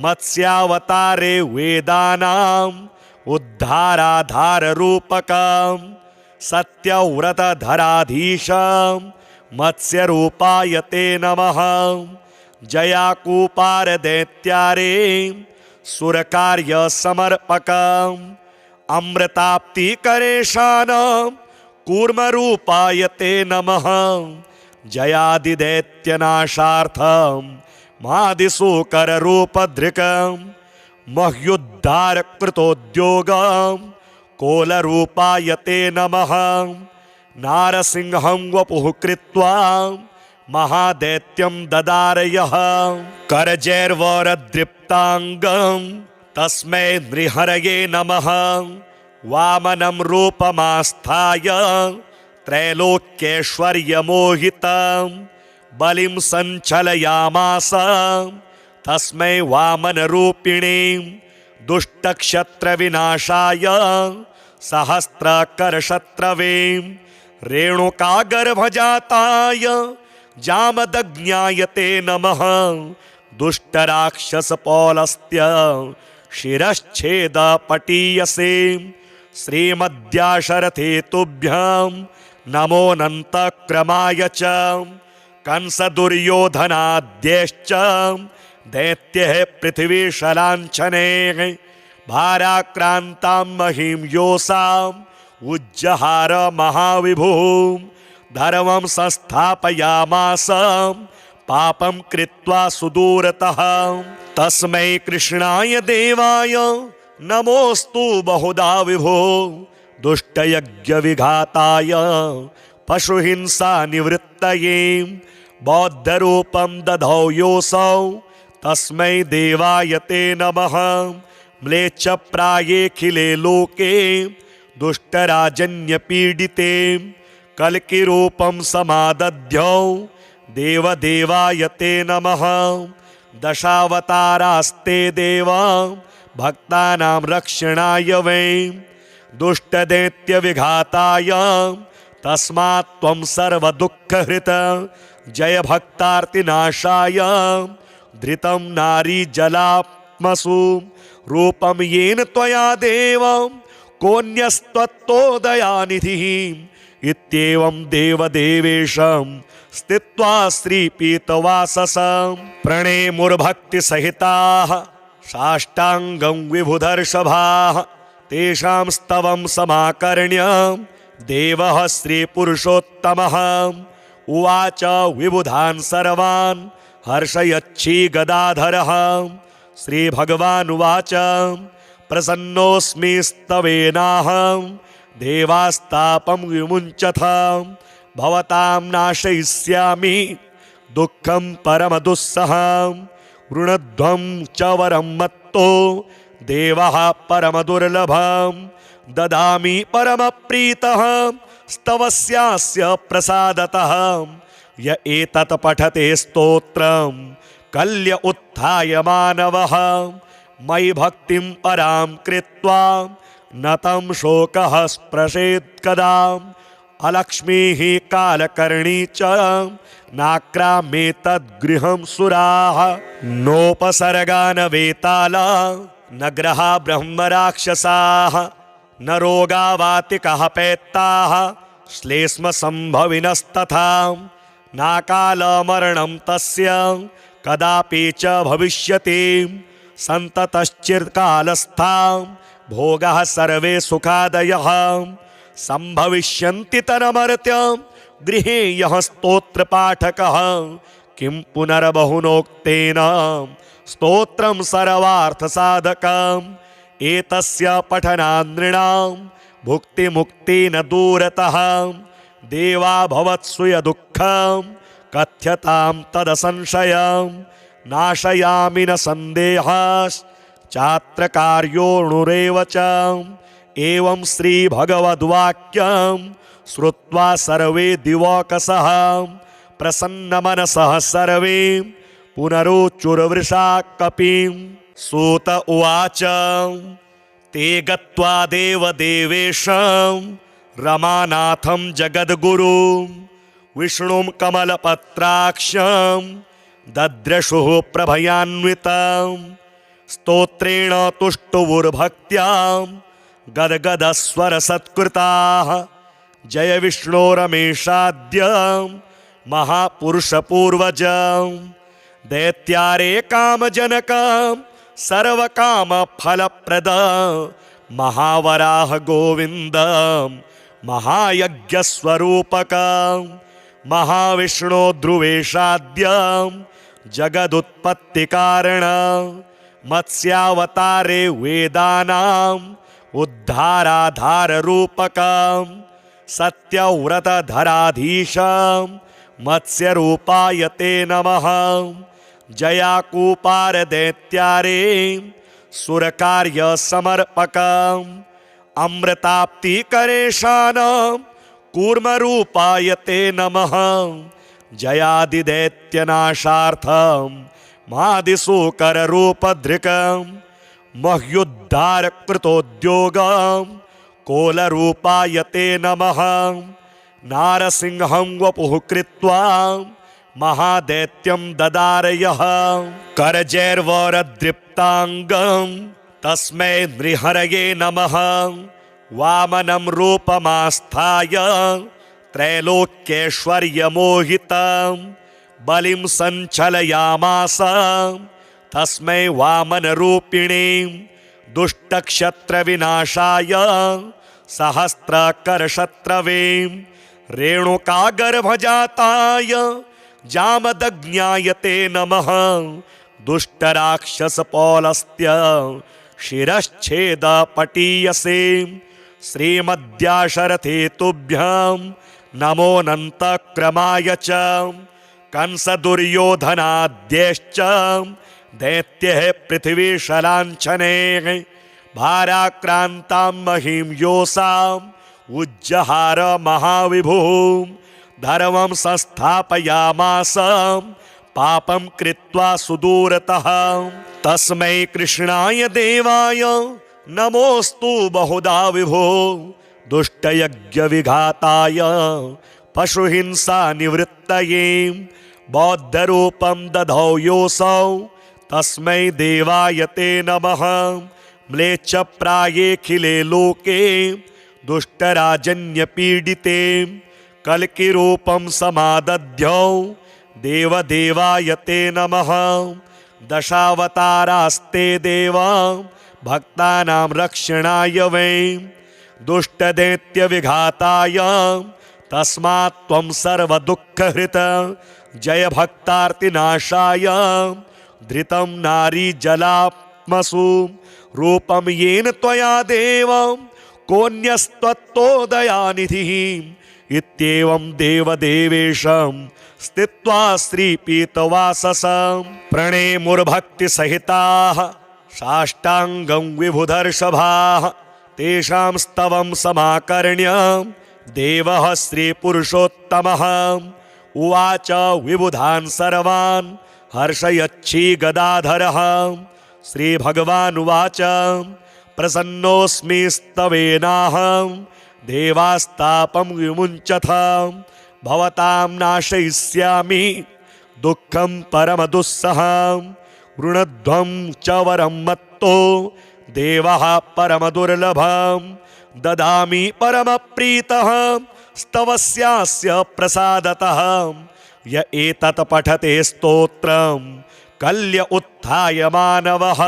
मत्स्यावतारे वेदानाम् उद्धाराधाररूपकं सत्यव्रतधराधीशं मत्स्यरूपाय ते नमः जयाकूपारदैत्यारे सुरकार्यसमर्पकम् अमृताप्तिकरेशानं कूर्मरूपाय ते नमः जयादिदैत्यनाशार्थं मादिसूकररूपधृकं मह्युद्धारकृतोद्योगं कोलरूपाय ते नमः। नारसिंहं वपुः कृत्वा महादैत्यं ददारयः। करजैर्वरदृप्ताङ्गं तस्मै नृहरये नमः। वामनं रूपमास्थाय त्रैलोक्यैश्वर्यमोहितं बलिं सञ्चलयामास तस्मै वामनरूपिणे। दुष्टक्षत्रविनाशाय सहस्रकरशत्रवे रेणुकागर्भजाताय जामदग्न्याय ते नमः। दुष्टराक्षसपौलस्त्य शिरश्छेदपटीयसे श्रीमद्याशरथे तुभ्यं नमोऽनन्तक्रमाय च। कंसदुर्योधनाद्यश्च दैत्यः पृथिवीशलाञ्छने भाराक्रान्तां महीं योऽसाम् उज्जहार महाविभुः। धर्मं संस्थापयामास पापं कृत्वा सुदूरतः। तस्मै कृष्णाय देवाय नमोऽस्तु बहुधा विभो। दुष्टयज्ञविघाताय पशुहिंसा निवृत्तये बौद्धरूपं दधौ योऽसौ तस्मै देवाय ते नमः। म्लेच्छप्रायेऽखिले लोके दुष्टराजन्यपीडिते कल्किरूपं समादध्यौ देवदेवाय ते नमः। दशावतारास्ते देवा भक्तानां रक्षणाय वै दुष्टदैत्यविघाताय तस्मात् त्वं सर्वदुःखहृत जय भक्तार्तिनाशाय धृतं नारीजलात्मसु रूपं येन त्वया देव कोऽन्यस्त्वत्तोदयानिधिः। इत्येवं देवदेवेशं स्थित्वा श्रीपीतवाससं प्रणेमुर्भक्तिसहिताः साष्टाङ्गं विभुधर्षभाः। तेषां स्तवं समाकर्ण्य देवः श्रीपुरुषोत्तमः उवाच विबुधान् सर्वान् हर्षयच्छी गदाधरः। श्रीभगवानुवाच प्रसन्नोऽस्मि स्तवेनाहं देवास्तापं विमुञ्चथ। भवतां नाशयिष्यामि दुःखं परमदुस्सहं। वृणध्वं च वरं मत्तो देवः परमदुर्लभं ददामि परमप्रीतः स्तवस्यास्य प्रसादतः। य एतत् पठते स्तोत्रं कल्य उत्थाय मानवः। मयि भक्तिं परां कृत्वा न तं शोकः स्पृशेत् कदा। अलक्ष्मीः कालकर्णी च नाक्रामेतद्गृहं सुराः। नोपसर्गा न वेताला न ग्रहा ब्रह्मराक्षसाः न रोगावातिकः पैत्ताः श्लेष्मसम्भविनस्तथा। नाकालमरणं तस्य कदापि च भविष्यति। सन्ततश्चिरकालस्था भोगाः सर्वे सुखादयः सम्भविष्यन्ति तन्मर्त्य गृहे यः स्तोत्रपाठकः। किं पुनर्बहुनोक्तेन स्तोत्रं सर्वार्थसाधकम्। एतस्य पठनात् नृणां भुक्तिमुक्ति न दूरतः। देवा भवत्सु यदुःखं कथ्यतां तदसंशयं। नाशयामि न सन्देहश्चात्र कार्योऽणुरेव च। एवं श्रीभगवद्वाक्यं श्रुत्वा सर्वे दिवौकसः प्रसन्नमनसः सर्वे पुनरुचुर्वृषा कपिं। सूत उवाच ते गत्वा देवदेवेशं रमानाथं जगद्गुरुं विष्णुं कमलपत्राक्षं दद्रशुः प्रभयान्वितं। स्तोत्रेण तुष्टुवुर्भक्त्या गद्गदस्वरसत्कृताः। जय विष्णो रमेशाद्य महापुरुषपूर्वजं। दैत्यारे कामजनकं सर्वकामफलप्रद महावराह गोविन्दं महायज्ञस्वरूपकं। महाविष्णो ध्रुवेशाद्यं जगदुत्पत्तिकारणं मत्स्यावतारे वेदानाम् उद्धाराधाररूपकं सत्यव्रतधराधीशं मत्स्यरूपाय ते नमः। जयाकूपारदैत्यारे सुरकार्यसमर्पकम् अमृताप्तिकरेशानं कूर्मरूपाय ते नमः। जयादिदैत्यनाशार्थं मादिशूकररूपधृकं मह्युद्धारकृतोद्योगं कोलरूपाय ते नमः। नारसिंहं वपुः कृत्वा महादैत्यं ददारयः करजैर्वरदृप्ताङ्गं तस्मै नृहरये नमः। वामनं रूपमास्थाय त्रैलोक्यैश्वर्यमोहितं बलिं सञ्चलयामास तस्मै वामनरूपिणे। दुष्टक्षत्रविनाशाय सहस्रकरशत्रवे रेणुकागर्भजाताय जामदग्न्याय ते नमः। दुष्टराक्षसपौलस्त्य शिरश्छेदपटीयसे श्रीमद्याशरथे तुभ्यं नमोऽनन्तक्रमाय च। कंसदुर्योधनाद्यैश्च दैत्यः पृथिवीशलाञ्छने भाराक्रान्तां महीं योऽसाम् उज्जहार महाविभुः। धर्मं संस्थापयामास पापं कृत्वा सुदूरतः। तस्मै कृष्णाय देवाय नमोऽस्तु बहुधा विभो। दुष्टयज्ञविघाताय पशुहिंसा निवृत्तये बौद्धरूपं दधौ योऽसौ तस्मै देवाय ते नमः। म्लेच्छप्रायेऽखिले लोके दुष्टराजन्यपीडिते कल्किरूपं समादध्यौ देवदेवाय ते नमः। दशावतारास्ते देवा भक्तानां रक्षणाय वै दुष्टदैत्यविघाताय तस्मात् त्वं सर्वदुःखहृत जय भक्तार्तिनाशाय। धृतं नारीजलात्मसु रूपं येन त्वया देव कोऽन्यस्त्वत्तोदयानिधिः। इत्येवं देवदेवेशं स्थित्वा श्रीपीतवाससं प्रणेमुर्भक्तिसहिताः साष्टाङ्गं विभुधर्षभाः। तेषां स्तवं समाकर्ण्य देवः श्रीपुरुषोत्तमः उवाच विबुधान् सर्वान् हर्षयच्छी गदाधरः। श्रीभगवानुवाच प्रसन्नोऽस्मि स्तवेनाहं देवास्तापं विमुञ्चथ। भवतां नाशयिष्यामि दुःखं परमदुस्सहं। वृणध्वं च वरं मत्तो देवः परमदुर्लभं ददामि परमप्रीतः स्तवस्यास्य प्रसादतः। य एतत् पठते स्तोत्रं कल्य उत्थाय मानवः।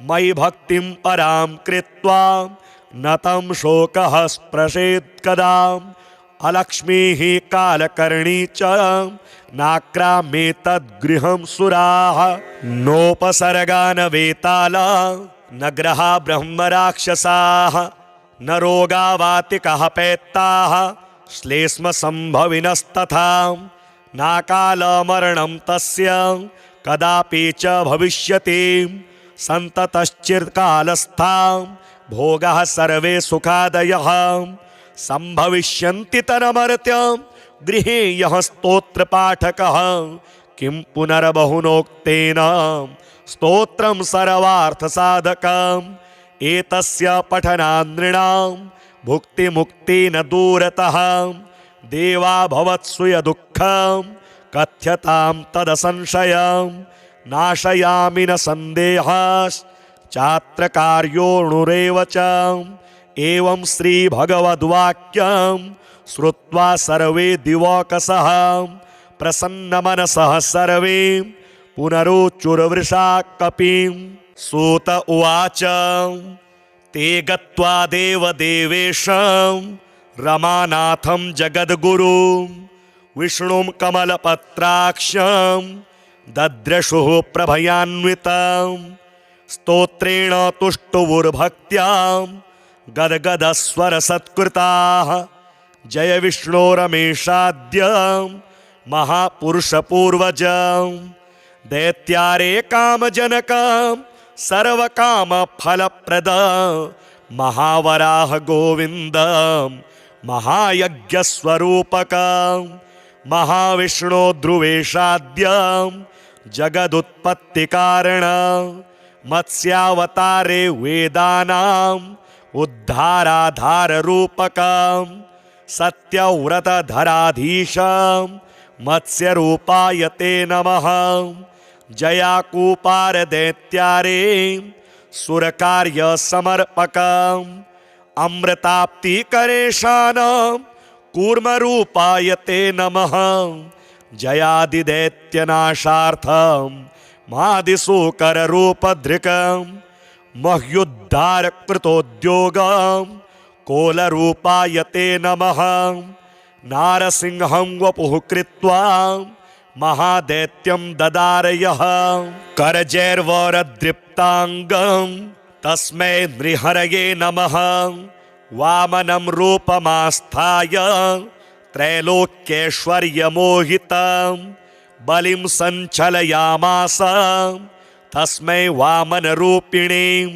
मयि भक्तिं परां कृत्वा न तं शोकः स्पृशेत् कदा। अलक्ष्मीः कालकर्णी च नाक्राम्येतद्गृहं सुराः। नोपसर्गा न वेताला न ग्रहा ब्रह्मराक्षसाः न रोगावातिकः पैत्ताः श्लेष्मसम्भविनस्तथा। नाकालमरणं तस्य कदापि च भविष्यति। सन्ततश्चिरकालस्था भोगाः सर्वे सुखादयः सम्भविष्यन्ति तन्मर्त्य गृहे यः स्तोत्रपाठकः। किं पुनर्बहुनोक्तेन स्तोत्रं सर्वार्थसाधकम्। एतस्य पठनात् नृणां भुक्तिमुक्तिः न दूरतः। देवा भवत्सु यदुःखं कथ्यतां तदसंशयं। नाशयामि न सन्देहश्चात्र कार्योऽणुरेव च। एवं श्रीभगवद्वाक्यं श्रुत्वा सर्वे दिवौकसः प्रसन्नमनसः सर्वे पुनरुचुर्वृषा कपिं। सूत उवाच ते गत्वा देवदेवेशं रमानाथं जगद्गुरुं विष्णुं कमलपत्राक्षं दद्रशुः प्रभयान्वितं। स्तोत्रेण तुष्टुवुर्भक्त्यां गद्गदस्वरसत्कृताः जय विष्णोरमेशाद्य महापुरुषपूर्वजं दैत्यारे कामजनकं सर्वकामफलप्रद महावराह गोविन्दं महायज्ञस्वरूपकं महाविष्णो ध्रुवेशाद्यं जगदुत्पत्तिकारणं मत्स्यावतारे वेदानाम् उद्धाराधाररूपकं सत्यव्रतधराधीशं मत्स्यरूपाय ते नमः जयाकूपारदैत्यारे सुरकार्यसमर्पकम् अमृताप्तिकरेशानं कूर्मरूपाय ते नमः जयादिदैत्यनाशार्थं मादिशूकररूपधृकं मह्युद्धारकृतोद्योगं कोलरूपाय ते नमः नारसिंहं वपुः कृत्वा महादैत्यं ददारयः करजैर्वरदृप्ताङ्गं तस्मै नृहरये नमः वामनं रूपमास्थाय त्रैलोक्यैश्वर्यमोहितं बलिं सञ्चलयामास तस्मै वामनरूपिणीं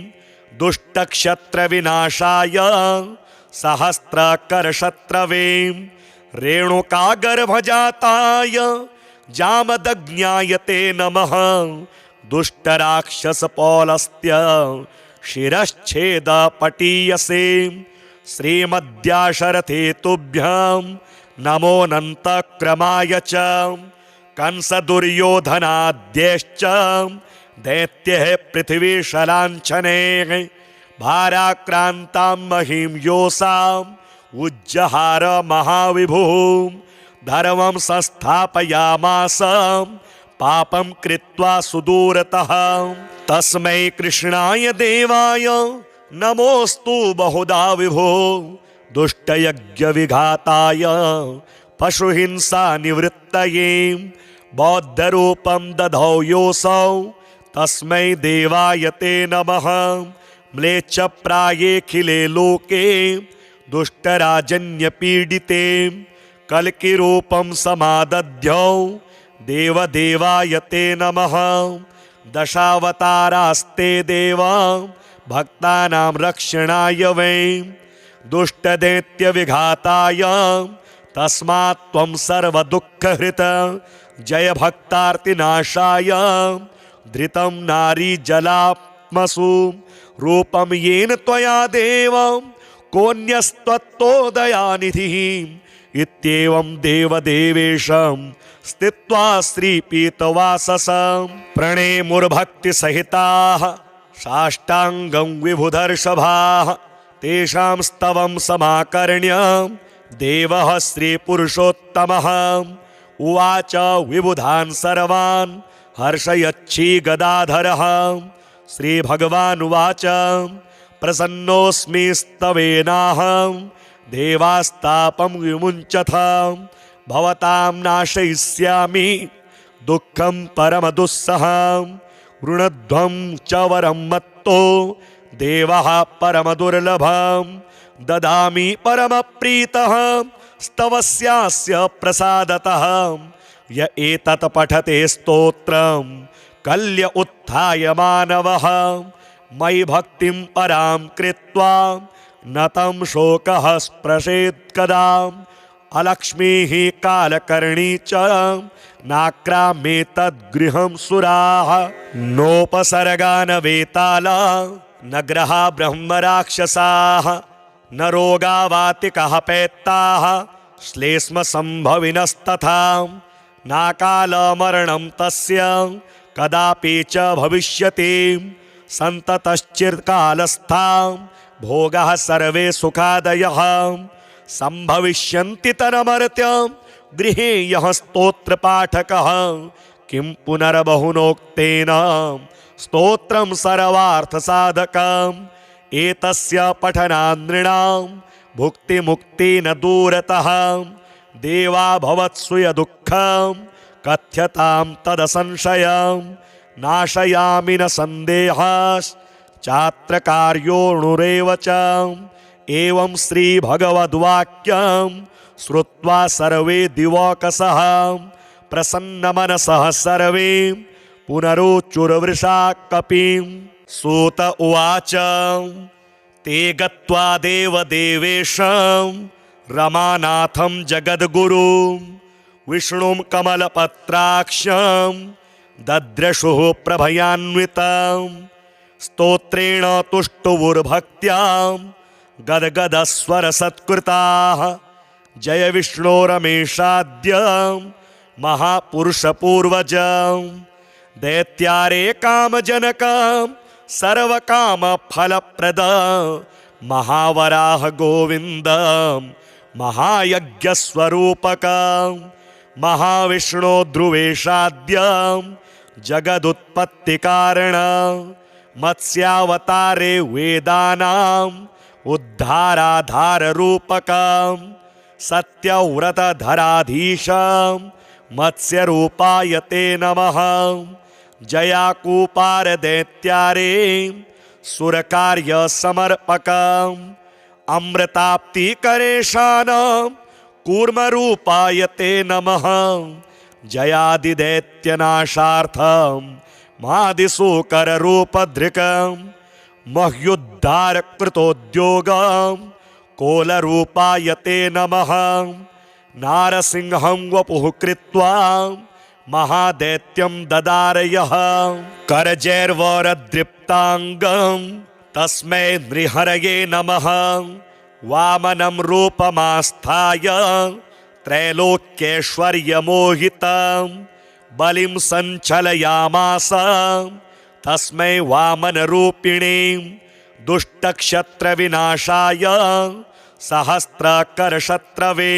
दुष्टक्षत्रविनाशाय सहस्रकरशत्रवीं रेणुकागर्भजाताय जामदग्न्याय ते नमः दुष्टराक्षसपौलस्त्य शिरश्छेदपटीयसे श्रीमद्याशरथे तुभ्यं नमोऽनन्तक्रमाय च कंसदुर्योधनाद्यश्च दैत्यः पृथिवीशलाञ्छने भाराक्रान्तां महीं योषाम् उज्जहार महाविभुः धर्मं संस्थापयामास पापं कृत्वा सुदूरतः तस्मै कृष्णाय देवाय नमोऽस्तु बहुधा विभो दुष्टयज्ञविघाताय पशुहिंसा निवृत्तये बौद्धरूपं दधौ योऽसौ तस्मै देवाय ते नमः म्लेच्छप्रायेऽखिले लोके दुष्टराजन्यपीडिते कल्किरूपं समादध्यौ देवदेवाय ते नमः दशावतारास्ते देवा भक्तानां रक्षणाय वै दुष्टदैत्यविघाताय तस्मात् त्वं सर्वदुःखहृत जय भक्तार्तिनाशाय धृतं नारीजलात्मसु रूपं येन त्वया देव कोऽन्यस्त्वत्तोदयानिधिः इत्येवं देवदेवेशं स्थित्वा श्रीपीतवाससं प्रणेमुर्भक्तिसहिताः साष्टाङ्गं विभुधर्षभाः तेषां स्तवं समाकर्ण्य देवः श्रीपुरुषोत्तमः उवाच विबुधान् सर्वान् हर्षयच्छी गदाधरः श्रीभगवानुवाच प्रसन्नोऽस्मि स्तवेनाहं देवास्तापं विमुञ्चथ भवतां नाशयिष्यामि दुःखं परमदुस्सहं ऋणध्वं च वरं मत्तो देवः परमदुर्लभं ददामि परमप्रीतः स्तवस्यास्य प्रसादतः य एतत् पठते स्तोत्रं कल्य उत्थाय मानवः मयि भक्तिं परां कृत्वा न तं शोकः स्पृशेत् कदा अलक्ष्मीः कालकर्णी च नाक्राम्येतद्गृहं सुराः नोपसर्गा न वेताला न ग्रहा ब्रह्मराक्षसाः न रोगावातिकः पैत्ताः श्लेष्मसम्भविनस्तथा नाकालमरणं तस्य कदापि च भविष्यति सन्ततश्चिरकालस्था भोगाः सर्वे सुखादयः सम्भविष्यन्ति तरमर्त्य गृहे यः स्तोत्रपाठकः किं पुनर्बहुनोक्तेन स्तोत्रं सर्वार्थसाधकम् एतस्य पठनात् नृणां भुक्तिमुक्तिः न दूरतः देवा भवत्सु यदुःखं कथ्यतां तदसंशयं नाशयामि न सन्देहश्चात्र कार्योऽणुरेव च। एवं श्रीभगवद्वाक्यं श्रुत्वा सर्वे दिवौकसः प्रसन्नमनसः सर्वे पुनरुचुर्वृषा कपिं। सूत उवाच ते गत्वा देवदेवेशं रमानाथं जगद्गुरुं विष्णुं कमलपत्राक्षं दद्रशुः प्रभयान्वितं। स्तोत्रेण तुष्टुवुर्भक्त्या गद्गदस्वरसत्कृताः जय विष्णो रमेशाद्य महापुरुषपूर्वजं। दैत्यारे कामजनकं सर्वकामफलप्रद महावराह गोविन्दं महायज्ञस्वरूपकं। महाविष्णो ध्रुवेशाद्यं जगदुत्पत्तिकारणं। मत्स्यावतारे वेदानाम् उद्धाराधाररूपकं। सत्यव्रतधराधीशं मत्स्यरूपाय ते नमः। जयाकूपारदैत्यारे सुरकार्यसमर्पकम्। अमृताप्तिकरेशानं कूर्मरूपाय ते नमः। जयादिदैत्यनाशार्थं मादिशूकररूपधृकं। मह्युद्धारकृतोद्योगं कोलरूपाय ते नमः। नारसिंहं वपुः कृत्वा महादैत्यं ददारयः। करजैर्वरदृप्ताङ्गं तस्मै नृहरये नमः। वामनं रूपमास्थाय त्रैलोक्यैश्वर्यमोहितं बलिं सञ्चलयामास तस्मै वामनरूपिणे। दुष्टक्षत्रविनाशाय सहस्रकरशत्रवे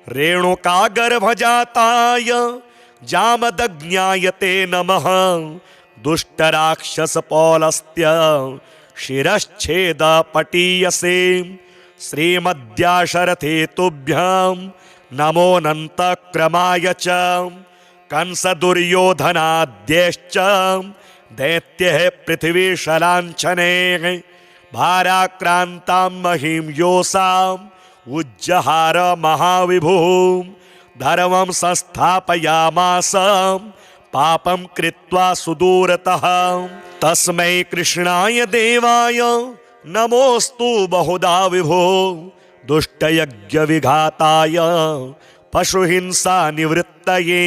रेणुकागर्भजाताय जामदग्न्याय ते नमः। दुष्टराक्षसपौलस्त्य शिरश्छेदपटीयसे श्रीमद्याशरथे तुभ्यं नमोऽनन्तक्रमाय च। कंसदुर्योधनाद्यश्च दैत्यः पृथिवीशलाञ्छने भाराक्रान्तां महीं योऽसाम् उज्जहार महाविभुः। धर्मं संस्थापयामास पापं कृत्वा सुदूरतः। तस्मै कृष्णाय देवाय नमोऽस्तु बहुधा विभो। दुष्टयज्ञविघाताय पशुहिंसा निवृत्तये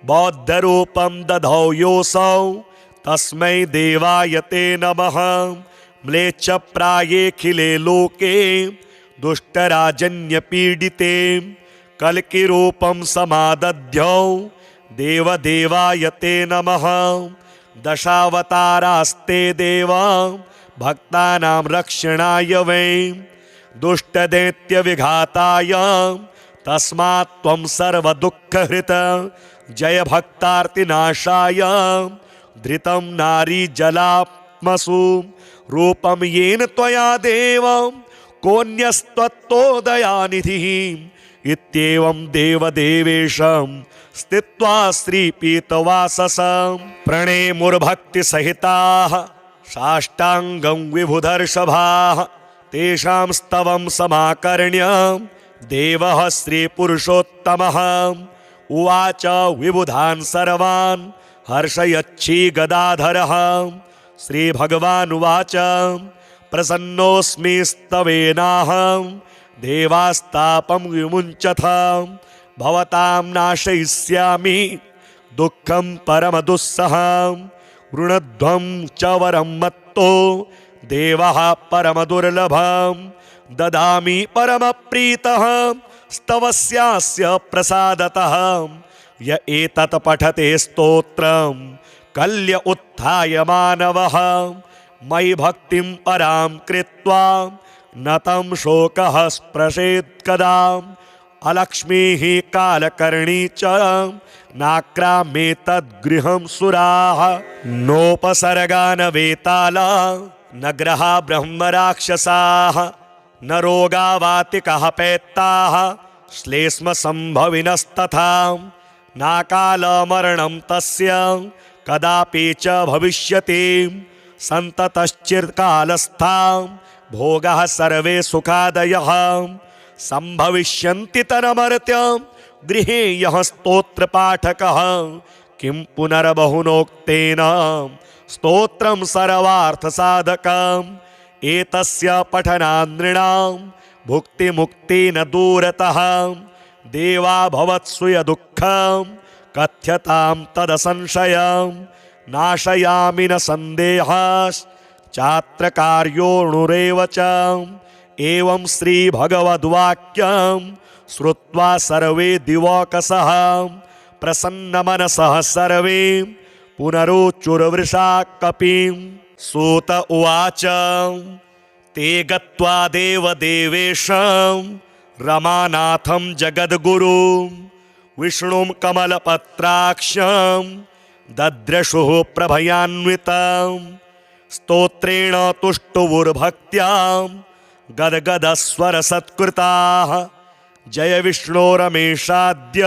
बौद्धरूपं दधौ योऽसौ तस्मै देवाय ते नमः। म्लेच्छप्रायेऽखिले लोके दुष्टराजन्यपीडिते कल्किरूपं समादध्यौ देवदेवाय ते नमः। दशावतारास्ते देवा भक्तानां रक्षणाय वै दुष्टदैत्यविघाताय तस्मात् त्वं सर्वदुःखहृत जय भक्तार्तिनाशाय धृतं नारीजलात्मसु रूपं येन त्वया देवं कोऽन्यस्त्वत्तोदयानिधिः। इत्येवं देवदेवेशं स्थित्वा श्रीपीतवाससं प्रणेमुर्भक्तिसहिताः साष्टाङ्गं विभुधर्षभाः। तेषां स्तवं समाकर्ण्य देवः श्रीपुरुषोत्तमः उवाच विबुधान् सर्वान् हर्षयच्छी गदाधरः। श्रीभगवानुवाच प्रसन्नोऽस्मि स्तवेनाहं देवास्तापं विमुञ्चथ। भवतां नाशयिष्यामि दुःखं परमदुस्सहं। वृणध्वं च वरं मत्तो देवः परमदुर्लभं ददामि परमप्रीतः स्तवस्यास्य प्रसादतः। य एतत् पठते स्तोत्रं कल्य उत्थाय मानवः। मयि भक्तिं परां कृत्वा न तं शोकः स्पृशेत् कदा। अलक्ष्मीः कालकर्णी च नाक्राम्येतद्गृहं सुराः। नोपसर्गा न वेताला न ग्रहा ब्रह्मराक्षसाः। न रोगावातिकः पैत्ताः श्लेष्मसम्भविनस्तथा। नाकालमरणं तस्य कदापि च भविष्यति सन्ततश्चिरकालस्था भोगाः सर्वे सुखादयः सम्भविष्यन्ति तन्मर्त्य गृहे यः स्तोत्रपाठकः किं पुनर्बहुनोक्तेन स्तोत्रं सर्वार्थसाधकम् एतस्य पठनात् नृणां भुक्तिमुक्ति न दूरतः देवा भवत्सु यदुःखं कथ्यतां तदसंशयं नाशयामि न सन्देहश्चात्र कार्योऽणुरेव च एवं श्रीभगवद्वाक्यं श्रुत्वा सर्वे दिवौकसः प्रसन्नमनसः सर्वे पुनरुचुर्वृषा कपिं सूत उवाच ते गत्वा देवदेवेशं रमानाथं जगद्गुरुं विष्णुं कमलपत्राक्षं दद्रशुः प्रभयान्वितं स्तोत्रेण तुष्टुवुर्भक्त्या गद्गदस्वरसत्कृताः जय विष्णो रमेशाद्य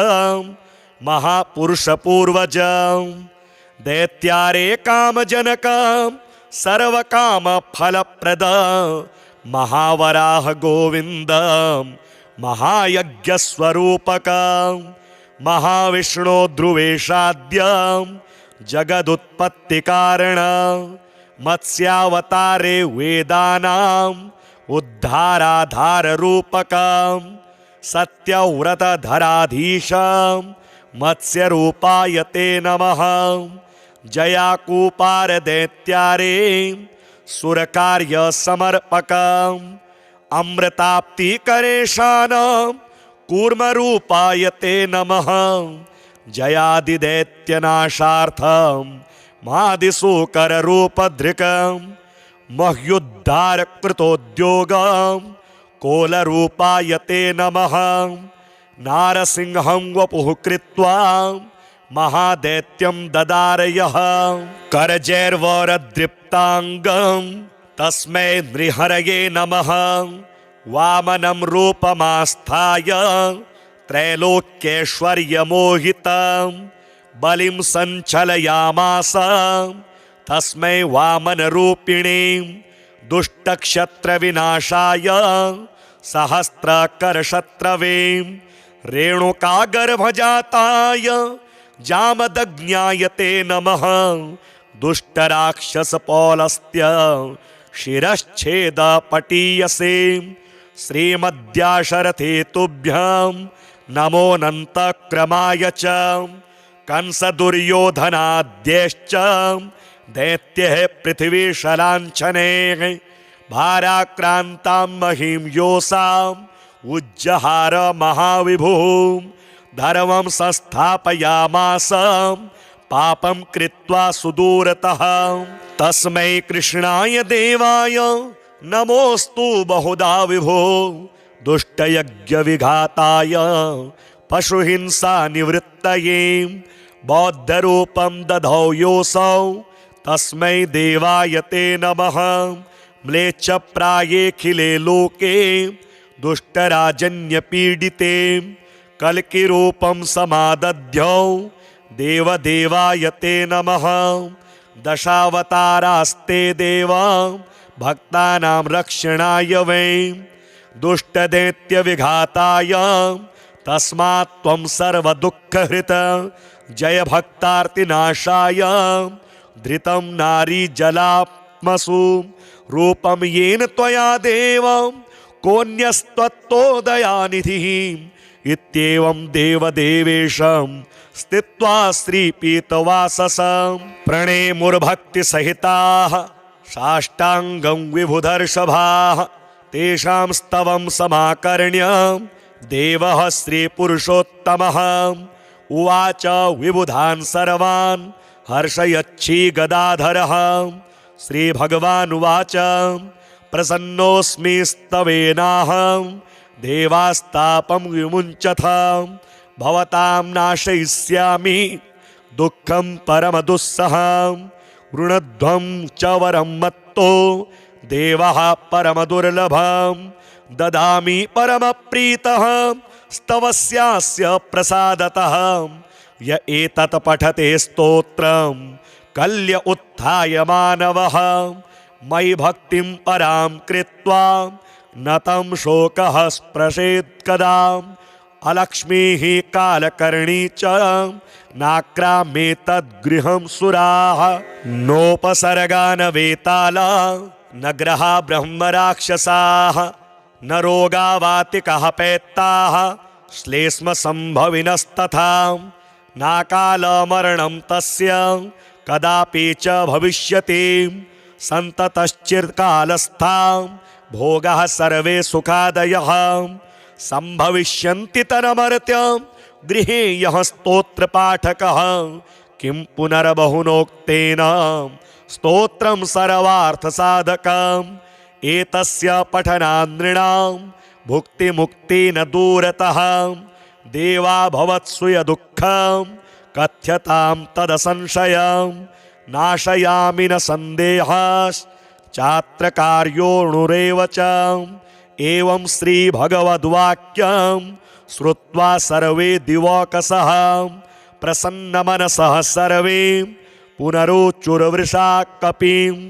महापुरुषपूर्वजं दैत्यारे कामजनकं सर्वकामफलप्रद महावराह गोविन्दं महायज्ञस्वरूपकं महाविष्णो ध्रुवेशाद्यं जगदुत्पत्तिकारणं मत्स्यावतारे वेदानाम् उद्धाराधाररूपकं सत्यव्रतधराधीशं मत्स्यरूपाय ते नमः जयाकूपारदैत्यारे सुरकार्यसमर्पकम् अमृताप्तिकरेशानं कूर्मरूपाय ते नमः जयादिदैत्यनाशार्थं मादिशूकररूपधृकं मह्युद्धारकृतोद्योगं कोलरूपाय ते नमः नारसिंहं वपुः कृत्वा महादैत्यं ददारयः करजैर्वरदृप्ताङ्गं तस्मै नृहरये नमः वामनं रूपमास्थाय त्रैलोक्यैश्वर्यमोहितं बलिं सञ्चलयामास तस्मै वामनरूपिणे दुष्टक्षत्रविनाशाय सहस्रकरशत्रवे रेणुकागर्भजाताय जामदग्न्याय ते नमः दुष्टराक्षसपौलस्त्य शिरश्छेदपटीयसे श्रीमद्याशरथे तुभ्यं नमोऽनन्तक्रमाय च कंसदुर्योधनाद्यैश्च दैत्यः पृथिवीशलाञ्छने भाराक्रान्तां महीं योऽसाम् उज्जहार महाविभुः धर्मं संस्थापयामास पापं कृत्वा सुदूरतः तस्मै कृष्णाय देवाय नमोऽस्तु बहुधा विभो दुष्टयज्ञविघाताय पशुहिंसानिवृत्तये बौद्धरूपं दधौ योऽसौ तस्मै देवाय ते नमः म्लेच्छप्रायेऽखिले लोके दुष्टराजन्यपीडिते कल्किरूपं समादध्यौ देवदेवाय ते नमः दशावतारास्ते देवा भक्तानां रक्षणाय वै दुष्टदैत्यविघाताय तस्मात् त्वं सर्वदुःखहृत जय भक्तार्तिनाशाय धृतं नारीजलात्मसु रूपं येन त्वया देवं कोऽन्यस्त्वत्तोदयानिधिः इत्येवं देवदेवेशं स्थित्वा श्रीपीतवाससं प्रणेमुर्भक्तिसहिताः साष्टाङ्गं विभुधर्षभाः तेषां स्तवं समाकर्ण्य देवः श्रीपुरुषोत्तमः उवाच विबुधान् सर्वान् हर्षयच्छी गदाधरः श्रीभगवानुवाच प्रसन्नोऽस्मि स्तवेनाहं देवास्तापं विमुञ्चथ भवतां नाशयिष्यामि दुःखं परमदुस्सहं वृणध्वं च वरं मत्तो देवः परमदुर्लभं ददामि परमप्रीतः स्तवस्यास्य प्रसादतः य एतत् पठते स्तोत्रं कल्य उत्थाय मानवः मयि भक्तिं परां कृत्वा न तं शोकः स्पृशेत् कदा अलक्ष्मीः कालकर्णी च नाक्राम्ये तद्गृहं सुराः नोपसर्गा न वेताला न ग्रहा ब्रह्मराक्षसाः न रोगा वातिकः पैत्ताः श्लेष्मसम्भविनस्तथा नाकालमरणं तस्य कदापि च भविष्यति सन्ततश्चिरकालस्था भोगाः सर्वे सुखादयः सम्भविष्यन्ति तन्मर्त्य गृहे यः स्तोत्रपाठकः किं पुनर्बहुनोक्तेन स्तोत्रं सर्वार्थसाधकम् एतस्य पठनात् नृणां भुक्तिमुक्तिर्न दूरतः देवा भवत्सु यदुःखं कथ्यतां तदसंशयं नाशयामि न सन्देहश्चात्र कार्योऽणुरेव च एवं श्रीभगवद्वाक्यं श्रुत्वा सर्वे दिवौकसः प्रसन्नमनसः सर्वे पुनरोचुर्वृषा कपिम्